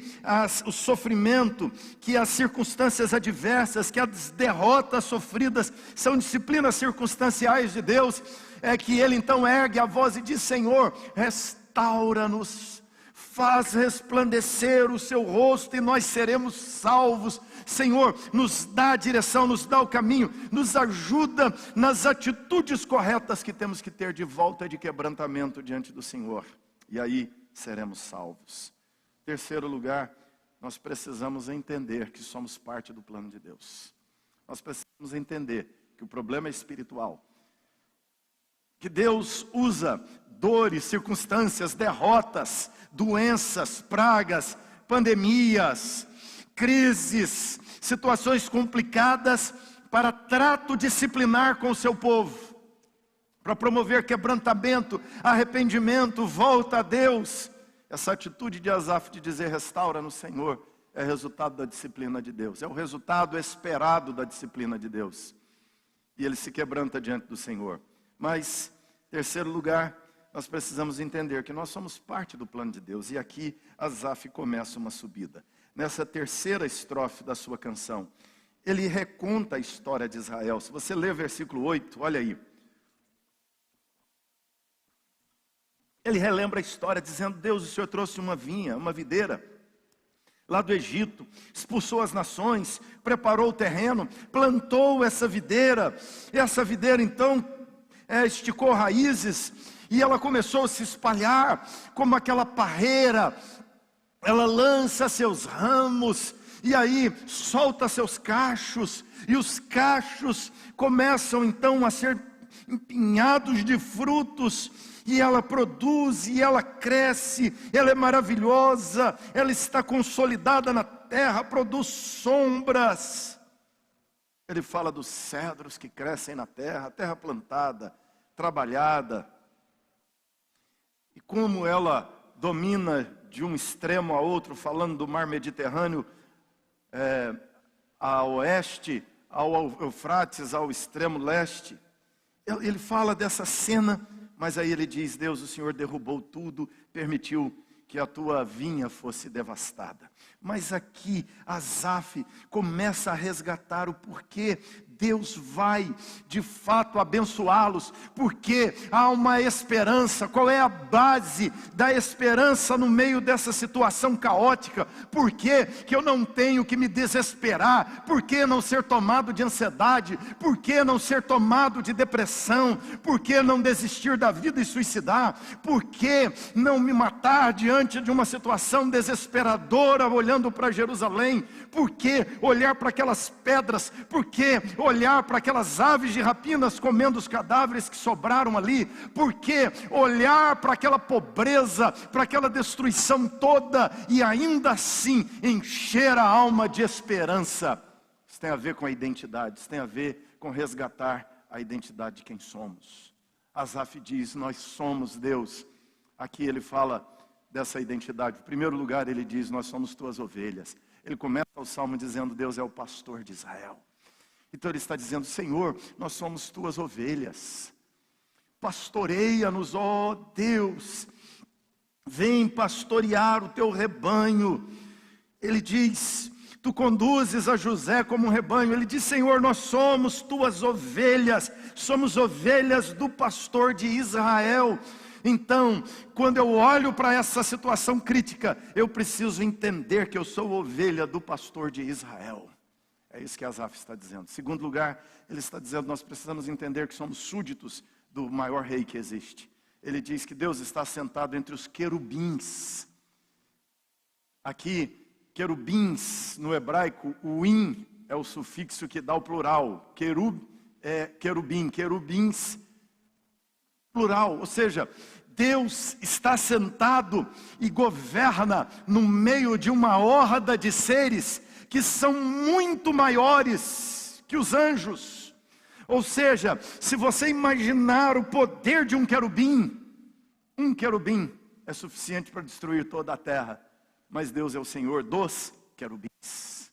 o sofrimento, que as circunstâncias adversas, que as derrotas sofridas são disciplinas circunstanciais de Deus, é que ele então ergue a voz e diz: Senhor, restaura-nos, faz resplandecer o seu rosto e nós seremos salvos. Senhor, nos dá a direção, nos dá o caminho, nos ajuda nas atitudes corretas que temos que ter de volta e de quebrantamento diante do Senhor. E aí seremos salvos. Terceiro lugar, nós precisamos entender que somos parte do plano de Deus. Nós precisamos entender que o problema é espiritual, que Deus usa dores, circunstâncias, derrotas, doenças, pragas, pandemias, crises, situações complicadas para trato disciplinar com o seu povo, para promover quebrantamento, arrependimento, volta a Deus. Essa atitude de Asaf de dizer: restaura no Senhor, é resultado da disciplina de Deus, é o resultado esperado da disciplina de Deus. E ele se quebranta diante do Senhor. Mas, terceiro lugar, nós precisamos entender que nós somos parte do plano de Deus. E aqui Asaf começa uma subida. Nessa terceira estrofe da sua canção, ele reconta a história de Israel. Se você ler versículo 8, olha aí. Ele relembra a história dizendo: Deus, o Senhor trouxe uma vinha, uma videira lá do Egito, expulsou as nações, preparou o terreno, plantou essa videira. E essa videira então esticou raízes e ela começou a se espalhar como aquela parreira. Ela lança seus ramos e aí solta seus cachos, e os cachos começam então a ser empinhados de frutos, e ela produz, e ela cresce, ela é maravilhosa, ela está consolidada na terra, produz sombras. Ele fala dos cedros que crescem na terra, terra plantada, trabalhada, e como ela domina de um extremo a outro, falando do mar Mediterrâneo, a oeste, ao Eufrates, ao extremo leste. Ele fala dessa cena, mas aí ele diz: Deus, o Senhor derrubou tudo, permitiu que a tua vinha fosse devastada. Mas aqui Asaf começa a resgatar o porquê Deus vai de fato abençoá-los, porque há uma esperança. Qual é a base da esperança no meio dessa situação caótica? Por que eu não tenho que me desesperar? Por que não ser tomado de ansiedade? Por que não ser tomado de depressão? Por que não desistir da vida e suicidar? Por que não me matar diante de uma situação desesperadora, olhando para Jerusalém? Por que olhar para aquelas pedras? Por que olhar para aquelas aves de rapinas comendo os cadáveres que sobraram ali? Por que olhar para aquela pobreza, para aquela destruição toda, e ainda assim encher a alma de esperança? Isso tem a ver com a identidade, isso tem a ver com resgatar a identidade de quem somos. Asaf diz: nós somos Deus. Aqui ele fala dessa identidade. Em primeiro lugar ele diz: nós somos tuas ovelhas. Ele começa o salmo dizendo: Deus é o pastor de Israel. Então ele está dizendo: Senhor, nós somos tuas ovelhas, pastoreia-nos, ó Deus, vem pastorear o teu rebanho. Ele diz: tu conduzes a José como um rebanho. Ele diz: Senhor, nós somos tuas ovelhas, somos ovelhas do pastor de Israel. Então, quando eu olho para essa situação crítica, eu preciso entender que eu sou ovelha do pastor de Israel. É isso que Asaf está dizendo. Em segundo lugar, ele está dizendo: nós precisamos entender que somos súditos do maior rei que existe. Ele diz que Deus está sentado entre os querubins. Aqui, querubins, no hebraico, o in é o sufixo que dá o plural. Querub é querubim, querubins, plural. Ou seja, Deus está sentado e governa no meio de uma horda de seres que são muito maiores que os anjos. Ou seja, se você imaginar o poder de um querubim é suficiente para destruir toda a terra. Mas Deus é o Senhor dos querubins.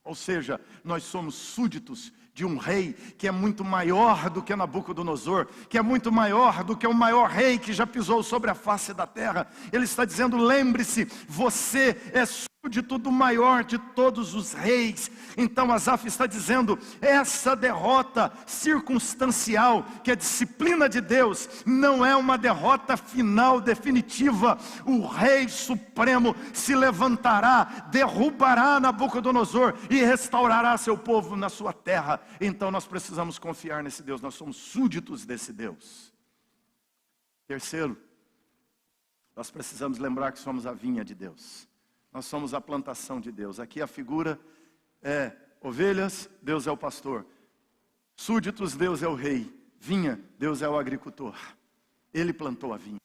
Ou seja, nós somos súditos de um rei que é muito maior do que Nabucodonosor, que é muito maior do que o maior rei que já pisou sobre a face da terra. Ele está dizendo: lembre-se, você é súdito do maior de todos os reis. Então Asaf está dizendo: essa derrota circunstancial, que é a disciplina de Deus, não é uma derrota final, definitiva. O rei supremo se levantará, derrubará Nabucodonosor e restaurará seu povo na sua terra. Então nós precisamos confiar nesse Deus, nós somos súditos desse Deus. Terceiro, nós precisamos lembrar que somos a vinha de Deus. Nós somos a plantação de Deus. Aqui a figura é ovelhas, Deus é o pastor. Súditos, Deus é o rei. Vinha, Deus é o agricultor. Ele plantou a vinha.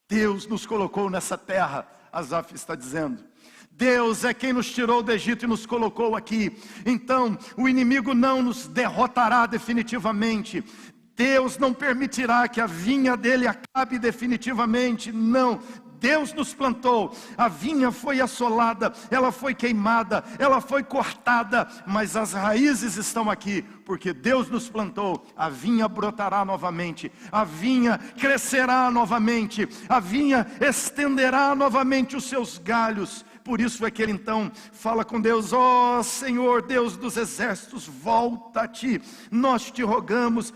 Deus nos colocou nessa terra, Asaf está dizendo. Deus é quem nos tirou do Egito e nos colocou aqui. Então, o inimigo não nos derrotará definitivamente. Deus não permitirá que a vinha dele acabe definitivamente. Não. Deus nos plantou. A vinha foi assolada, ela foi queimada, ela foi cortada, mas as raízes estão aqui, porque Deus nos plantou. A vinha brotará novamente, a vinha crescerá novamente, a vinha estenderá novamente os seus galhos. Por isso é que ele então fala com Deus: ó Senhor, Deus dos exércitos, volta a ti, nós te rogamos,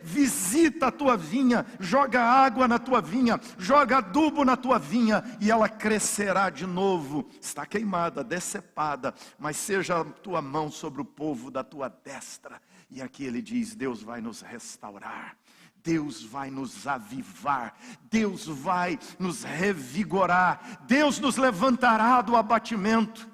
visita a tua vinha, joga água na tua vinha, joga adubo na tua vinha, e ela crescerá de novo. Está queimada, decepada, mas seja a tua mão sobre o povo da tua destra. E aqui ele diz: Deus vai nos restaurar, Deus vai nos avivar, Deus vai nos revigorar, Deus nos levantará do abatimento.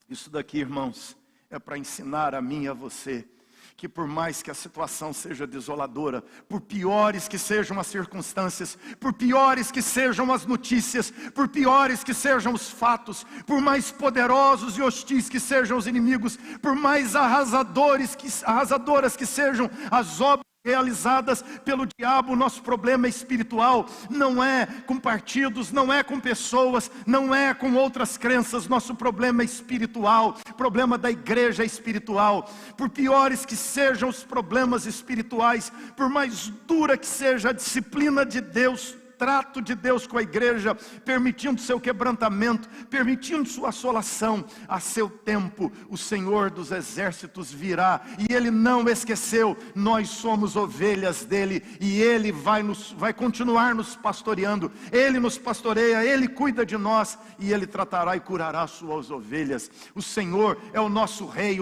Isso daqui, irmãos, é para ensinar a mim e a você, que por mais que a situação seja desoladora, por piores que sejam as circunstâncias, por piores que sejam as notícias, por piores que sejam os fatos, por mais poderosos e hostis que sejam os inimigos, por mais arrasadoras que sejam as obras realizadas pelo diabo, nosso problema espiritual não é com partidos, não é com pessoas, não é com outras crenças. Nosso problema é espiritual, o problema da igreja é espiritual. Por piores que sejam os problemas espirituais, por mais dura que seja a disciplina de Deus, trato de Deus com a igreja, permitindo seu quebrantamento, permitindo sua assolação, a seu tempo o Senhor dos exércitos virá, e Ele não esqueceu. Nós somos ovelhas dele, e Ele vai continuar nos pastoreando. Ele nos pastoreia, Ele cuida de nós, e Ele tratará e curará suas ovelhas. O Senhor é o nosso rei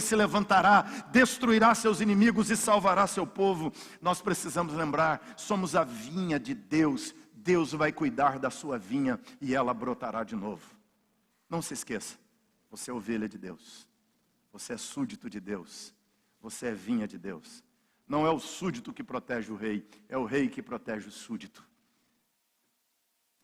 se levantará, destruirá seus inimigos e salvará seu povo. Nós precisamos lembrar, somos a vinha de Deus. Deus vai cuidar da sua vinha e ela brotará de novo. Não se esqueça, você é ovelha de Deus, você é súdito de Deus, você é vinha de Deus. Não é o súdito que protege o rei, é o rei que protege o súdito.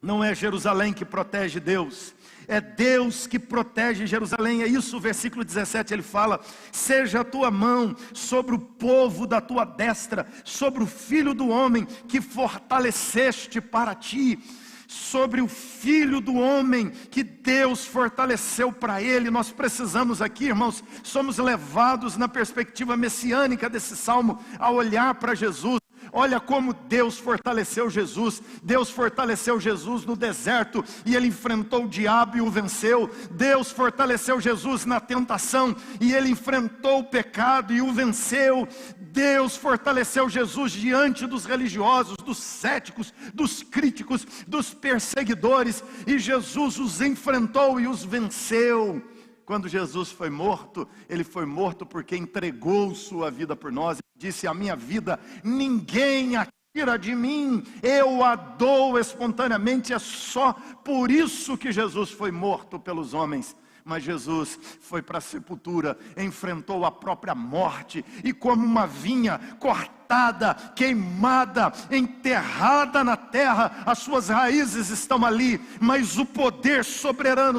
Não é Jerusalém que protege Deus, é Deus que protege Jerusalém. É isso o versículo 17, ele fala: seja a tua mão sobre o povo da tua destra, sobre o filho do homem que fortaleceste para ti. Sobre o filho do homem que Deus fortaleceu para ele. Nós precisamos aqui, irmãos, somos levados na perspectiva messiânica desse salmo a olhar para Jesus. Olha como Deus fortaleceu Jesus. Deus fortaleceu Jesus no deserto e ele enfrentou o diabo e o venceu. Deus fortaleceu Jesus na tentação e ele enfrentou o pecado e o venceu. Deus fortaleceu Jesus diante dos religiosos, dos céticos, dos críticos, dos perseguidores, e Jesus os enfrentou e os venceu. Quando Jesus foi morto, ele foi morto porque entregou sua vida por nós. Ele disse: a minha vida ninguém a tira de mim, eu a dou espontaneamente. É só por isso que Jesus foi morto pelos homens. Mas Jesus foi para a sepultura, enfrentou a própria morte, e como uma vinha cortada, queimada, enterrada na terra, as suas raízes estão ali, mas o poder soberano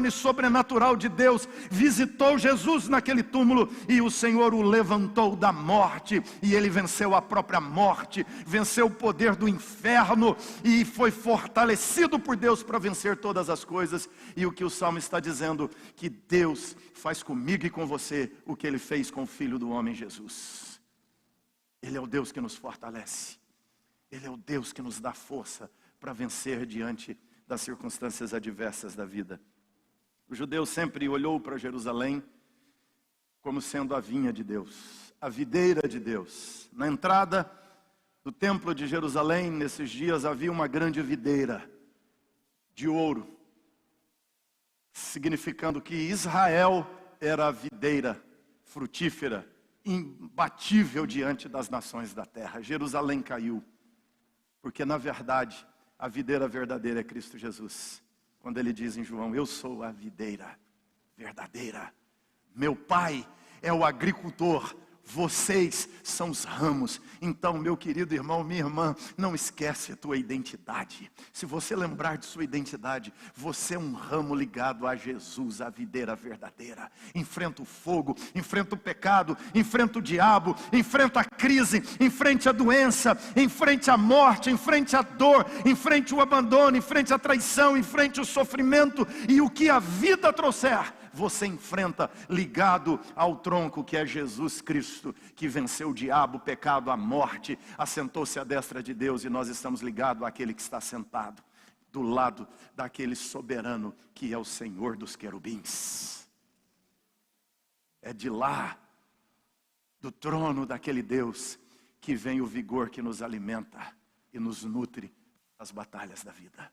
e sobrenatural de Deus visitou Jesus naquele túmulo, e o Senhor o levantou da morte, e ele venceu a própria morte, venceu o poder do inferno, e foi fortalecido por Deus para vencer todas as coisas. E o que o Salmo está dizendo, que Deus faz comigo e com você o que Ele fez com o Filho do homem Jesus. Ele é o Deus que nos fortalece, Ele é o Deus que nos dá força para vencer diante das circunstâncias adversas da vida. O judeu sempre olhou para Jerusalém como sendo a vinha de Deus, a videira de Deus. Na entrada do templo de Jerusalém, nesses dias, havia uma grande videira de ouro, significando que Israel era a videira frutífera, imbatível diante das nações da terra. Jerusalém caiu, porque na verdade a videira verdadeira é Cristo Jesus. Quando ele diz em João: eu sou a videira verdadeira, meu pai é o agricultor, Vocês são os ramos. Então, meu querido irmão, minha irmã, não esquece a tua identidade. Se você lembrar de sua identidade, você é um ramo ligado a Jesus, a videira verdadeira. Enfrenta o fogo, enfrenta o pecado, enfrenta o diabo, enfrenta a crise, enfrente a doença, enfrente a morte, enfrente a dor, enfrente o abandono, enfrente a traição, enfrente o sofrimento e o que a vida trouxer. Você enfrenta ligado ao tronco que é Jesus Cristo, que venceu o diabo, o pecado, a morte, assentou-se à destra de Deus, e nós estamos ligados àquele que está sentado do lado daquele soberano que é o Senhor dos querubins. É de lá, do trono daquele Deus, que vem o vigor que nos alimenta e nos nutre nas batalhas da vida.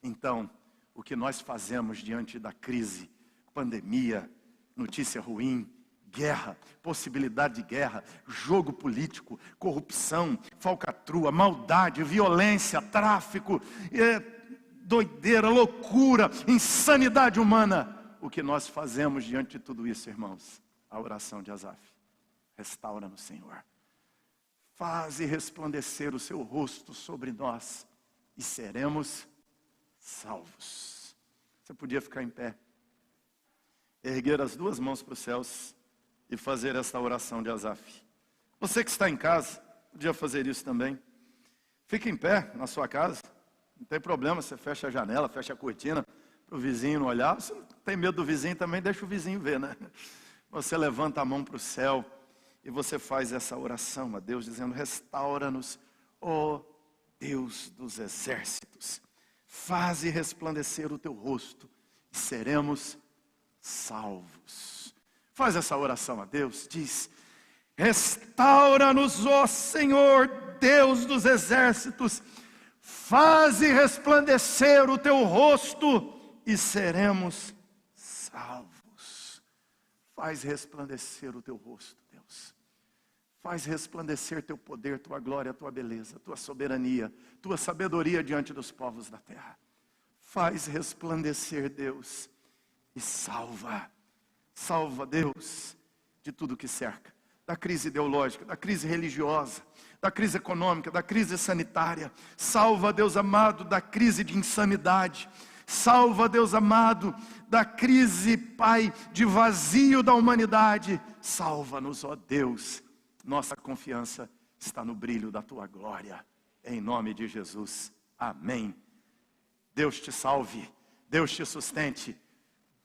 Então, o que nós fazemos diante da crise, pandemia, notícia ruim, guerra, possibilidade de guerra, jogo político, corrupção, falcatrua, maldade, violência, tráfico, doideira, loucura, insanidade humana. O que nós fazemos diante de tudo isso, irmãos? A oração de Asaf. Restaura-nos, Senhor. Faze resplandecer o seu rosto sobre nós e seremos salvos. Você podia ficar em pé, erguer as duas mãos para os céus e fazer esta oração de Asaf. Você que está em casa, podia fazer isso também. Fique em pé na sua casa, não tem problema, você fecha a janela, fecha a cortina, para o vizinho não olhar. Você não tem medo do vizinho também, deixa o vizinho ver, né? Você levanta a mão para o céu e você faz essa oração a Deus, dizendo: restaura-nos, ó Deus dos exércitos, faze resplandecer o teu rosto e seremos salvos. Faz essa oração a Deus, diz: restaura-nos, ó Senhor, Deus dos exércitos, faze resplandecer o teu rosto e seremos salvos. Faz resplandecer o teu rosto, Deus. Faz resplandecer teu poder, tua glória, tua beleza, tua soberania, tua sabedoria diante dos povos da terra. Faz resplandecer, Deus, e salva. Salva, Deus, de tudo que cerca. Da crise ideológica, da crise religiosa, da crise econômica, da crise sanitária. Salva, Deus amado, da crise de insanidade. Salva, Deus amado, da crise, Pai, de vazio da humanidade. Salva-nos, ó Deus. Nossa confiança está no brilho da tua glória. Em nome de Jesus. Amém. Deus te salve. Deus te sustente.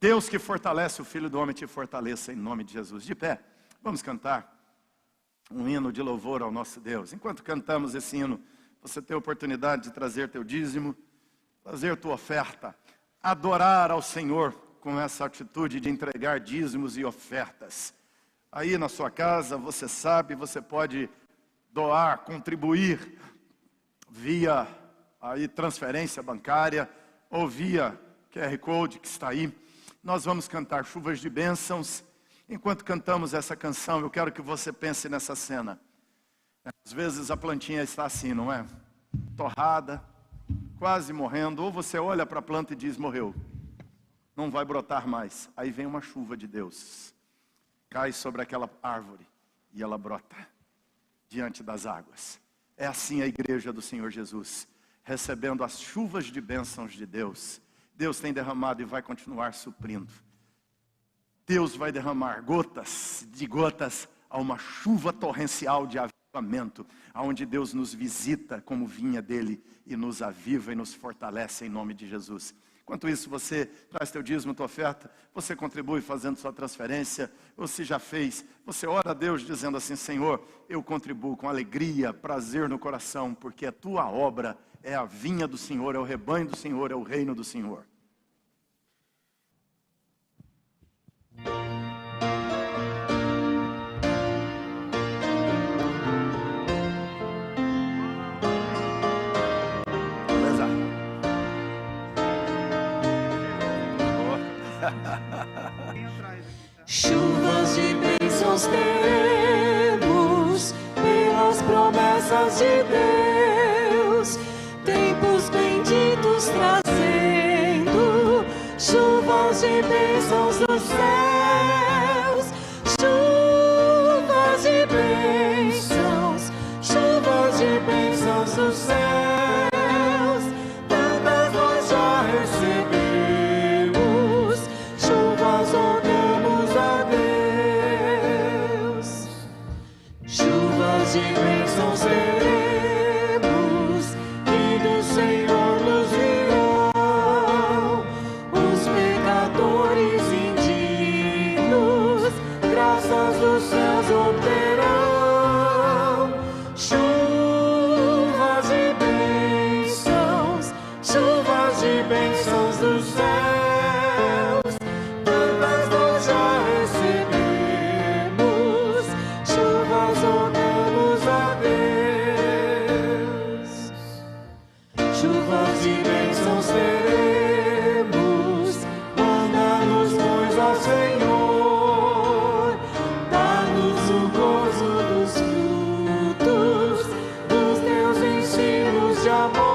Deus que fortalece o Filho do Homem te fortaleça em nome de Jesus. De pé, vamos cantar um hino de louvor ao nosso Deus. Enquanto cantamos esse hino, você tem a oportunidade de trazer teu dízimo, trazer tua oferta, adorar ao Senhor com essa atitude de entregar dízimos e ofertas. Aí na sua casa, você sabe, você pode doar, contribuir via aí transferência bancária ou via QR Code que está aí. Nós vamos cantar chuvas de bênçãos. Enquanto cantamos essa canção, eu quero que você pense nessa cena. Às vezes a plantinha está assim, não é? Torrada, quase morrendo. Ou você olha para a planta e diz: morreu, não vai brotar mais. Aí vem uma chuva de Deus, cai sobre aquela árvore e ela brota diante das águas. É assim a igreja do Senhor Jesus, recebendo as chuvas de bênçãos de Deus. Deus tem derramado e vai continuar suprindo. Deus vai derramar gotas de gotas a uma chuva torrencial de avivamento, aonde Deus nos visita como vinha dele e nos aviva e nos fortalece em nome de Jesus. Enquanto isso, você traz teu dízimo, tua oferta, você contribui fazendo sua transferência, ou se já fez, você ora a Deus dizendo assim: Senhor, eu contribuo com alegria, prazer no coração, porque a tua obra é a vinha do Senhor, é o rebanho do Senhor, é o reino do Senhor. Chuvas de bênçãos teremos pelas promessas de Deus, tempos benditos trazendo, chuvas de bênçãos dos céus, chuvas de bênçãos. recebemos, chuvas rogamos a Deus, chuvas de bênçãos teremos, e do Senhor nos virão os pecadores indignos, graças dos céus obterão. Bênçãos dos céus, tantas nós já recebemos, chuvas rogamos a Deus, chuvas de bênçãos teremos, manda-nos, pois, ó Senhor, dá-nos o gozo dos frutos dos teus ensinos de amor.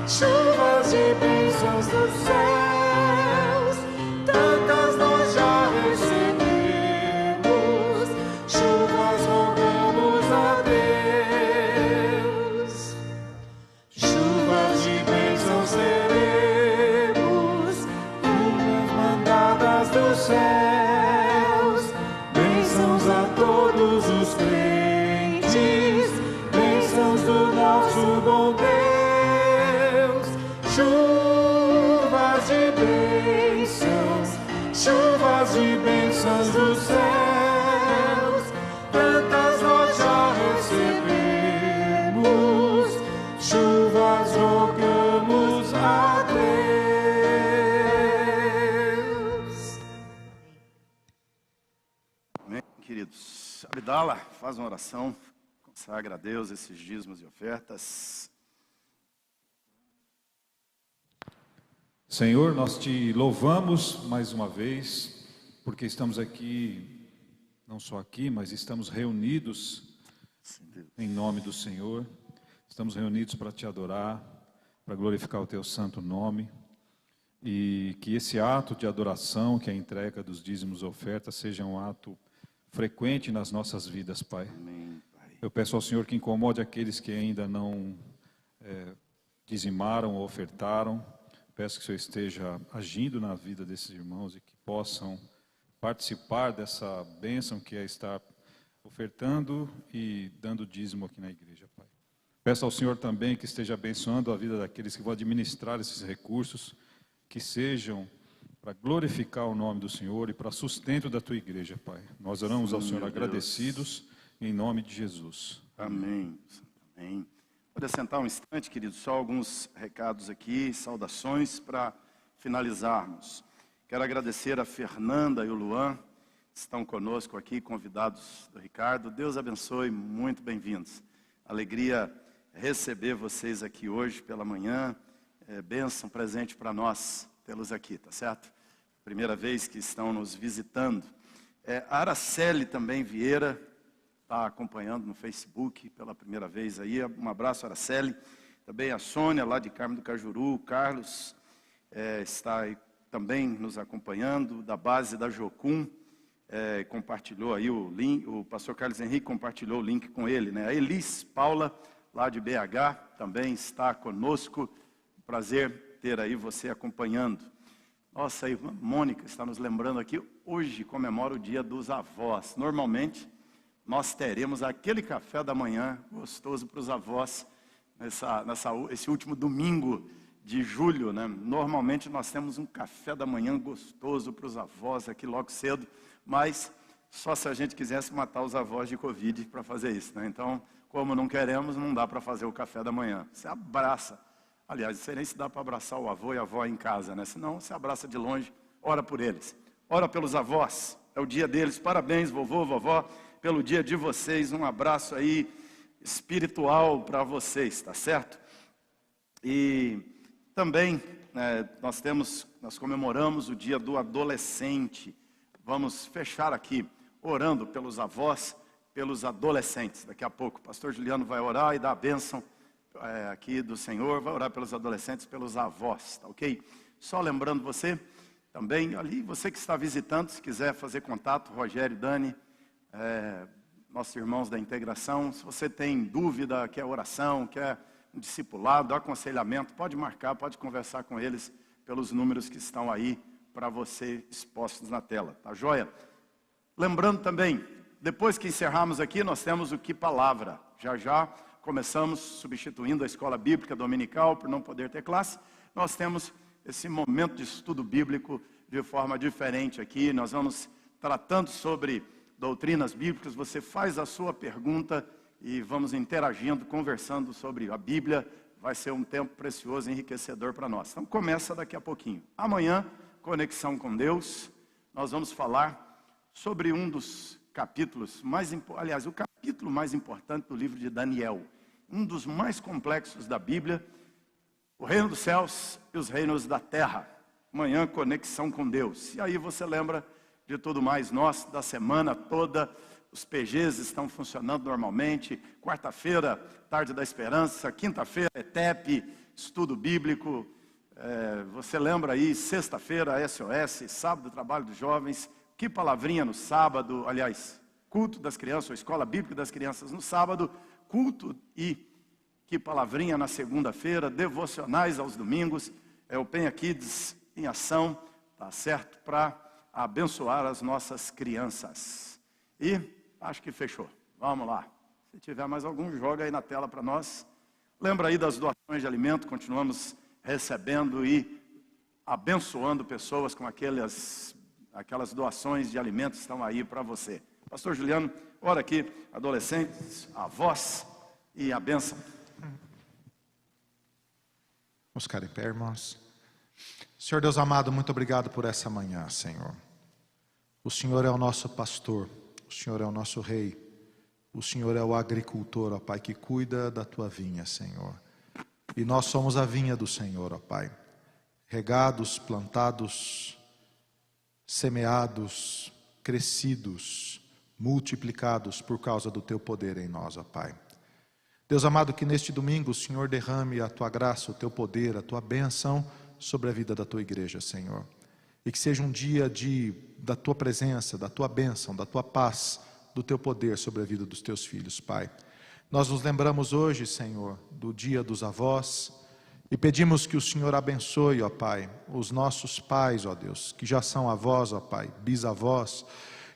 Chuvas de bênçãos dos céus, tantas nós já recebemos, chuvas rogamos a Deus, chuvas de bênçãos teremos, mandadas dos céus, bênçãos a todos os crentes, bênçãos do nosso bom Deus. Chuvas de bênçãos dos céus, tantas nós já recebemos, chuvas rogamos a Deus. Amém, queridos. Abdala, faz uma oração, consagra a Deus esses dízimos e ofertas. Senhor, nós te louvamos mais uma vez, porque estamos aqui, não só aqui, mas estamos reunidos em nome do Senhor. Estamos reunidos para te adorar, para glorificar o teu santo nome. E que esse ato de adoração, que é a entrega dos dízimos e ofertas, seja um ato frequente nas nossas vidas, Pai. Amém, Pai. Eu peço ao Senhor que incomode aqueles que ainda não dizimaram ou ofertaram. Peço que o Senhor esteja agindo na vida desses irmãos e que possam participar dessa bênção que é estar ofertando e dando dízimo aqui na igreja, Pai. Peço ao Senhor também que esteja abençoando a vida daqueles que vão administrar esses recursos, que sejam para glorificar o nome do Senhor e para sustento da tua igreja, Pai. Nós oramos ao Senhor agradecidos em nome de Jesus. Amém. Amém. Pode sentar um instante, querido, só alguns recados aqui, saudações para finalizarmos. Quero agradecer a Fernanda e o Luan, que estão conosco aqui, convidados do Ricardo. Deus abençoe, muito bem-vindos. Alegria receber vocês aqui hoje pela manhã. Bênção, presente para nós tê-los aqui, tá certo? Primeira vez que estão nos visitando. A Araceli também Vieira está acompanhando no Facebook pela primeira vez aí. Um abraço, Araceli. Também a Sônia, lá de Carmo do Cajuru. O Carlos está aí também nos acompanhando, da base da Jocum. Compartilhou aí o link, o pastor Carlos Henrique compartilhou o link com ele, né? A Elis Paula, lá de BH, também está conosco. Prazer ter aí você acompanhando. Nossa, a irmã Mônica está nos lembrando aqui, hoje comemora o dia dos avós. Normalmente, nós teremos aquele café da manhã gostoso para os avós, esse último domingo de julho, né? Normalmente nós temos um café da manhã gostoso para os avós aqui logo cedo, mas só se a gente quisesse matar os avós de Covid para fazer isso, né? Então, como não queremos, não dá para fazer o café da manhã. Você abraça, aliás, não sei nem se dá para abraçar o avô e a avó em casa, né? Senão você abraça de longe, ora por eles, ora pelos avós, é o dia deles. Parabéns, vovô, vovó, pelo dia de vocês. Um abraço aí espiritual para vocês, tá certo? E também nós comemoramos o dia do adolescente. Vamos fechar aqui orando pelos avós, pelos adolescentes. Daqui a pouco o pastor Juliano vai orar e dar a bênção aqui do Senhor, vai orar pelos adolescentes, pelos avós, tá ok? Só lembrando você também, ali, você que está visitando, se quiser fazer contato, Rogério, Dani, nossos irmãos da integração. Se você tem dúvida, quer oração, quer um discipulado, aconselhamento, pode marcar, pode conversar com eles pelos números que estão aí para você expostos na tela, tá joia? Lembrando também, depois que encerrarmos aqui, nós temos o Que Palavra. Já começamos substituindo a escola bíblica dominical por não poder ter classe. Nós temos esse momento de estudo bíblico de forma diferente aqui. Nós vamos tratando sobre doutrinas bíblicas. Você faz a sua pergunta e vamos interagindo, conversando sobre a Bíblia. Vai ser um tempo precioso e enriquecedor para nós. Então começa daqui a pouquinho. Amanhã, Conexão com Deus, nós vamos falar sobre um dos capítulos aliás, o capítulo mais importante do livro de Daniel, um dos mais complexos da Bíblia, o reino dos céus e os reinos da terra. Amanhã, Conexão com Deus. E aí você lembra de tudo mais. Nós, da semana toda, os PGs estão funcionando normalmente. Quarta-feira, Tarde da Esperança. Quinta-feira, ETEP, estudo bíblico. Você lembra aí, sexta-feira, SOS, sábado, trabalho dos jovens. Que palavrinha no sábado, aliás, culto das crianças, ou escola bíblica das crianças no sábado, culto e que palavrinha na segunda-feira, devocionais aos domingos, o Penha Kids em ação, tá certo? Para abençoar as nossas crianças. E acho que fechou. Vamos lá. Se tiver mais algum, joga aí na tela para nós. Lembra aí das doações de alimento, continuamos recebendo e abençoando pessoas com aquelas doações de alimentos estão aí para você. Pastor Juliano, ora aqui, adolescentes, avós e a bênção. Vamos ficar em pé, irmãos. Senhor Deus amado, muito obrigado por essa manhã, Senhor. O Senhor é o nosso pastor, o Senhor é o nosso rei, o Senhor é o agricultor, ó Pai, que cuida da tua vinha, Senhor. E nós somos a vinha do Senhor, ó Pai. Regados, plantados, semeados, crescidos, multiplicados por causa do teu poder em nós, ó Pai. Deus amado, que neste domingo o Senhor derrame a tua graça, o teu poder, a tua bênção sobre a vida da tua igreja, Senhor. E que seja um dia da tua presença, da tua bênção, da tua paz, do teu poder sobre a vida dos teus filhos, Pai. Nós nos lembramos hoje, Senhor, do dia dos avós e pedimos que o Senhor abençoe, ó Pai, os nossos pais, ó Deus, que já são avós, ó Pai, bisavós.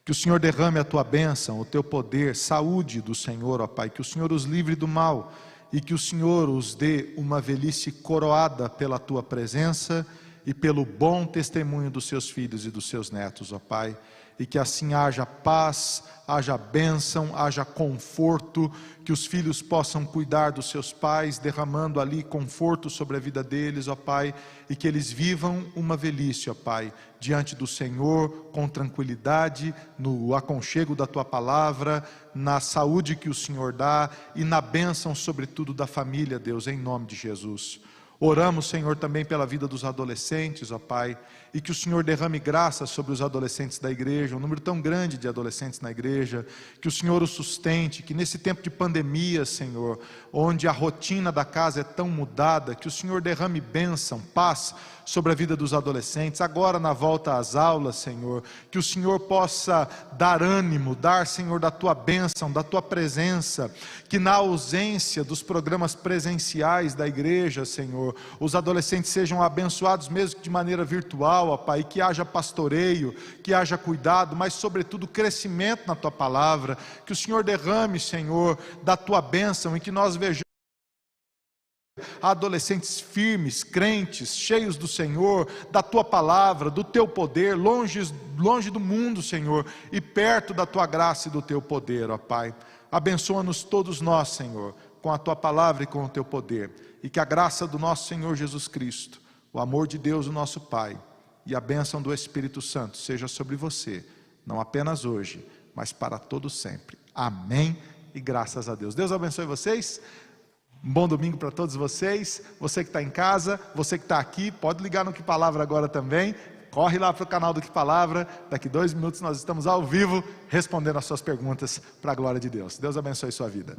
Que o Senhor derrame a tua bênção, o teu poder, saúde do Senhor, ó Pai. Que o Senhor os livre do mal e que o Senhor os dê uma velhice coroada pela tua presença e pelo bom testemunho dos seus filhos e dos seus netos, ó Pai. E que assim haja paz, haja bênção, haja conforto, que os filhos possam cuidar dos seus pais, derramando ali conforto sobre a vida deles, ó Pai, e que eles vivam uma velhice, ó Pai, diante do Senhor, com tranquilidade, no aconchego da Tua Palavra, na saúde que o Senhor dá e na bênção sobretudo da família, Deus, em nome de Jesus. Oramos, Senhor, também pela vida dos adolescentes, ó Pai, e que o Senhor derrame graça sobre os adolescentes da igreja, um número tão grande de adolescentes na igreja, que o Senhor os sustente, que nesse tempo de pandemia, Senhor, onde a rotina da casa é tão mudada, que o Senhor derrame bênção, paz sobre a vida dos adolescentes, agora na volta às aulas, Senhor, que o Senhor possa dar ânimo, dar, Senhor, da Tua bênção, da Tua presença, que na ausência dos programas presenciais da igreja, Senhor, os adolescentes sejam abençoados mesmo que de maneira virtual, ó Pai, que haja pastoreio, que haja cuidado, mas sobretudo crescimento na Tua Palavra, que o Senhor derrame, Senhor, da Tua bênção e que nós vejamos adolescentes firmes, crentes, cheios do Senhor, da Tua Palavra, do Teu poder, longe do mundo, Senhor, e perto da Tua graça e do Teu poder, ó Pai. Abençoa-nos todos nós, Senhor, com a Tua Palavra e com o Teu poder, e que a graça do nosso Senhor Jesus Cristo, o amor de Deus, o nosso Pai, e a bênção do Espírito Santo seja sobre você, não apenas hoje, mas para todo sempre. Amém e graças a Deus. Deus abençoe vocês. Um bom domingo para todos vocês. Você que está em casa, você que está aqui, pode ligar no Que Palavra agora também. Corre lá para o canal do Que Palavra. Daqui 2 minutos nós estamos ao vivo respondendo as suas perguntas para a glória de Deus. Deus abençoe sua vida.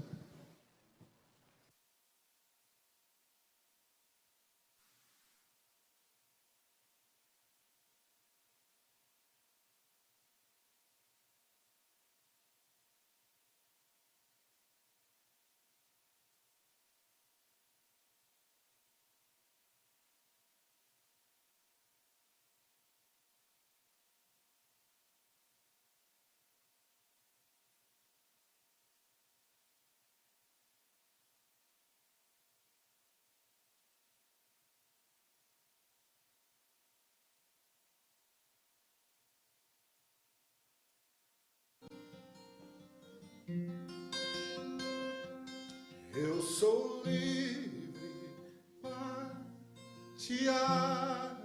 eu sou livre para te adorar.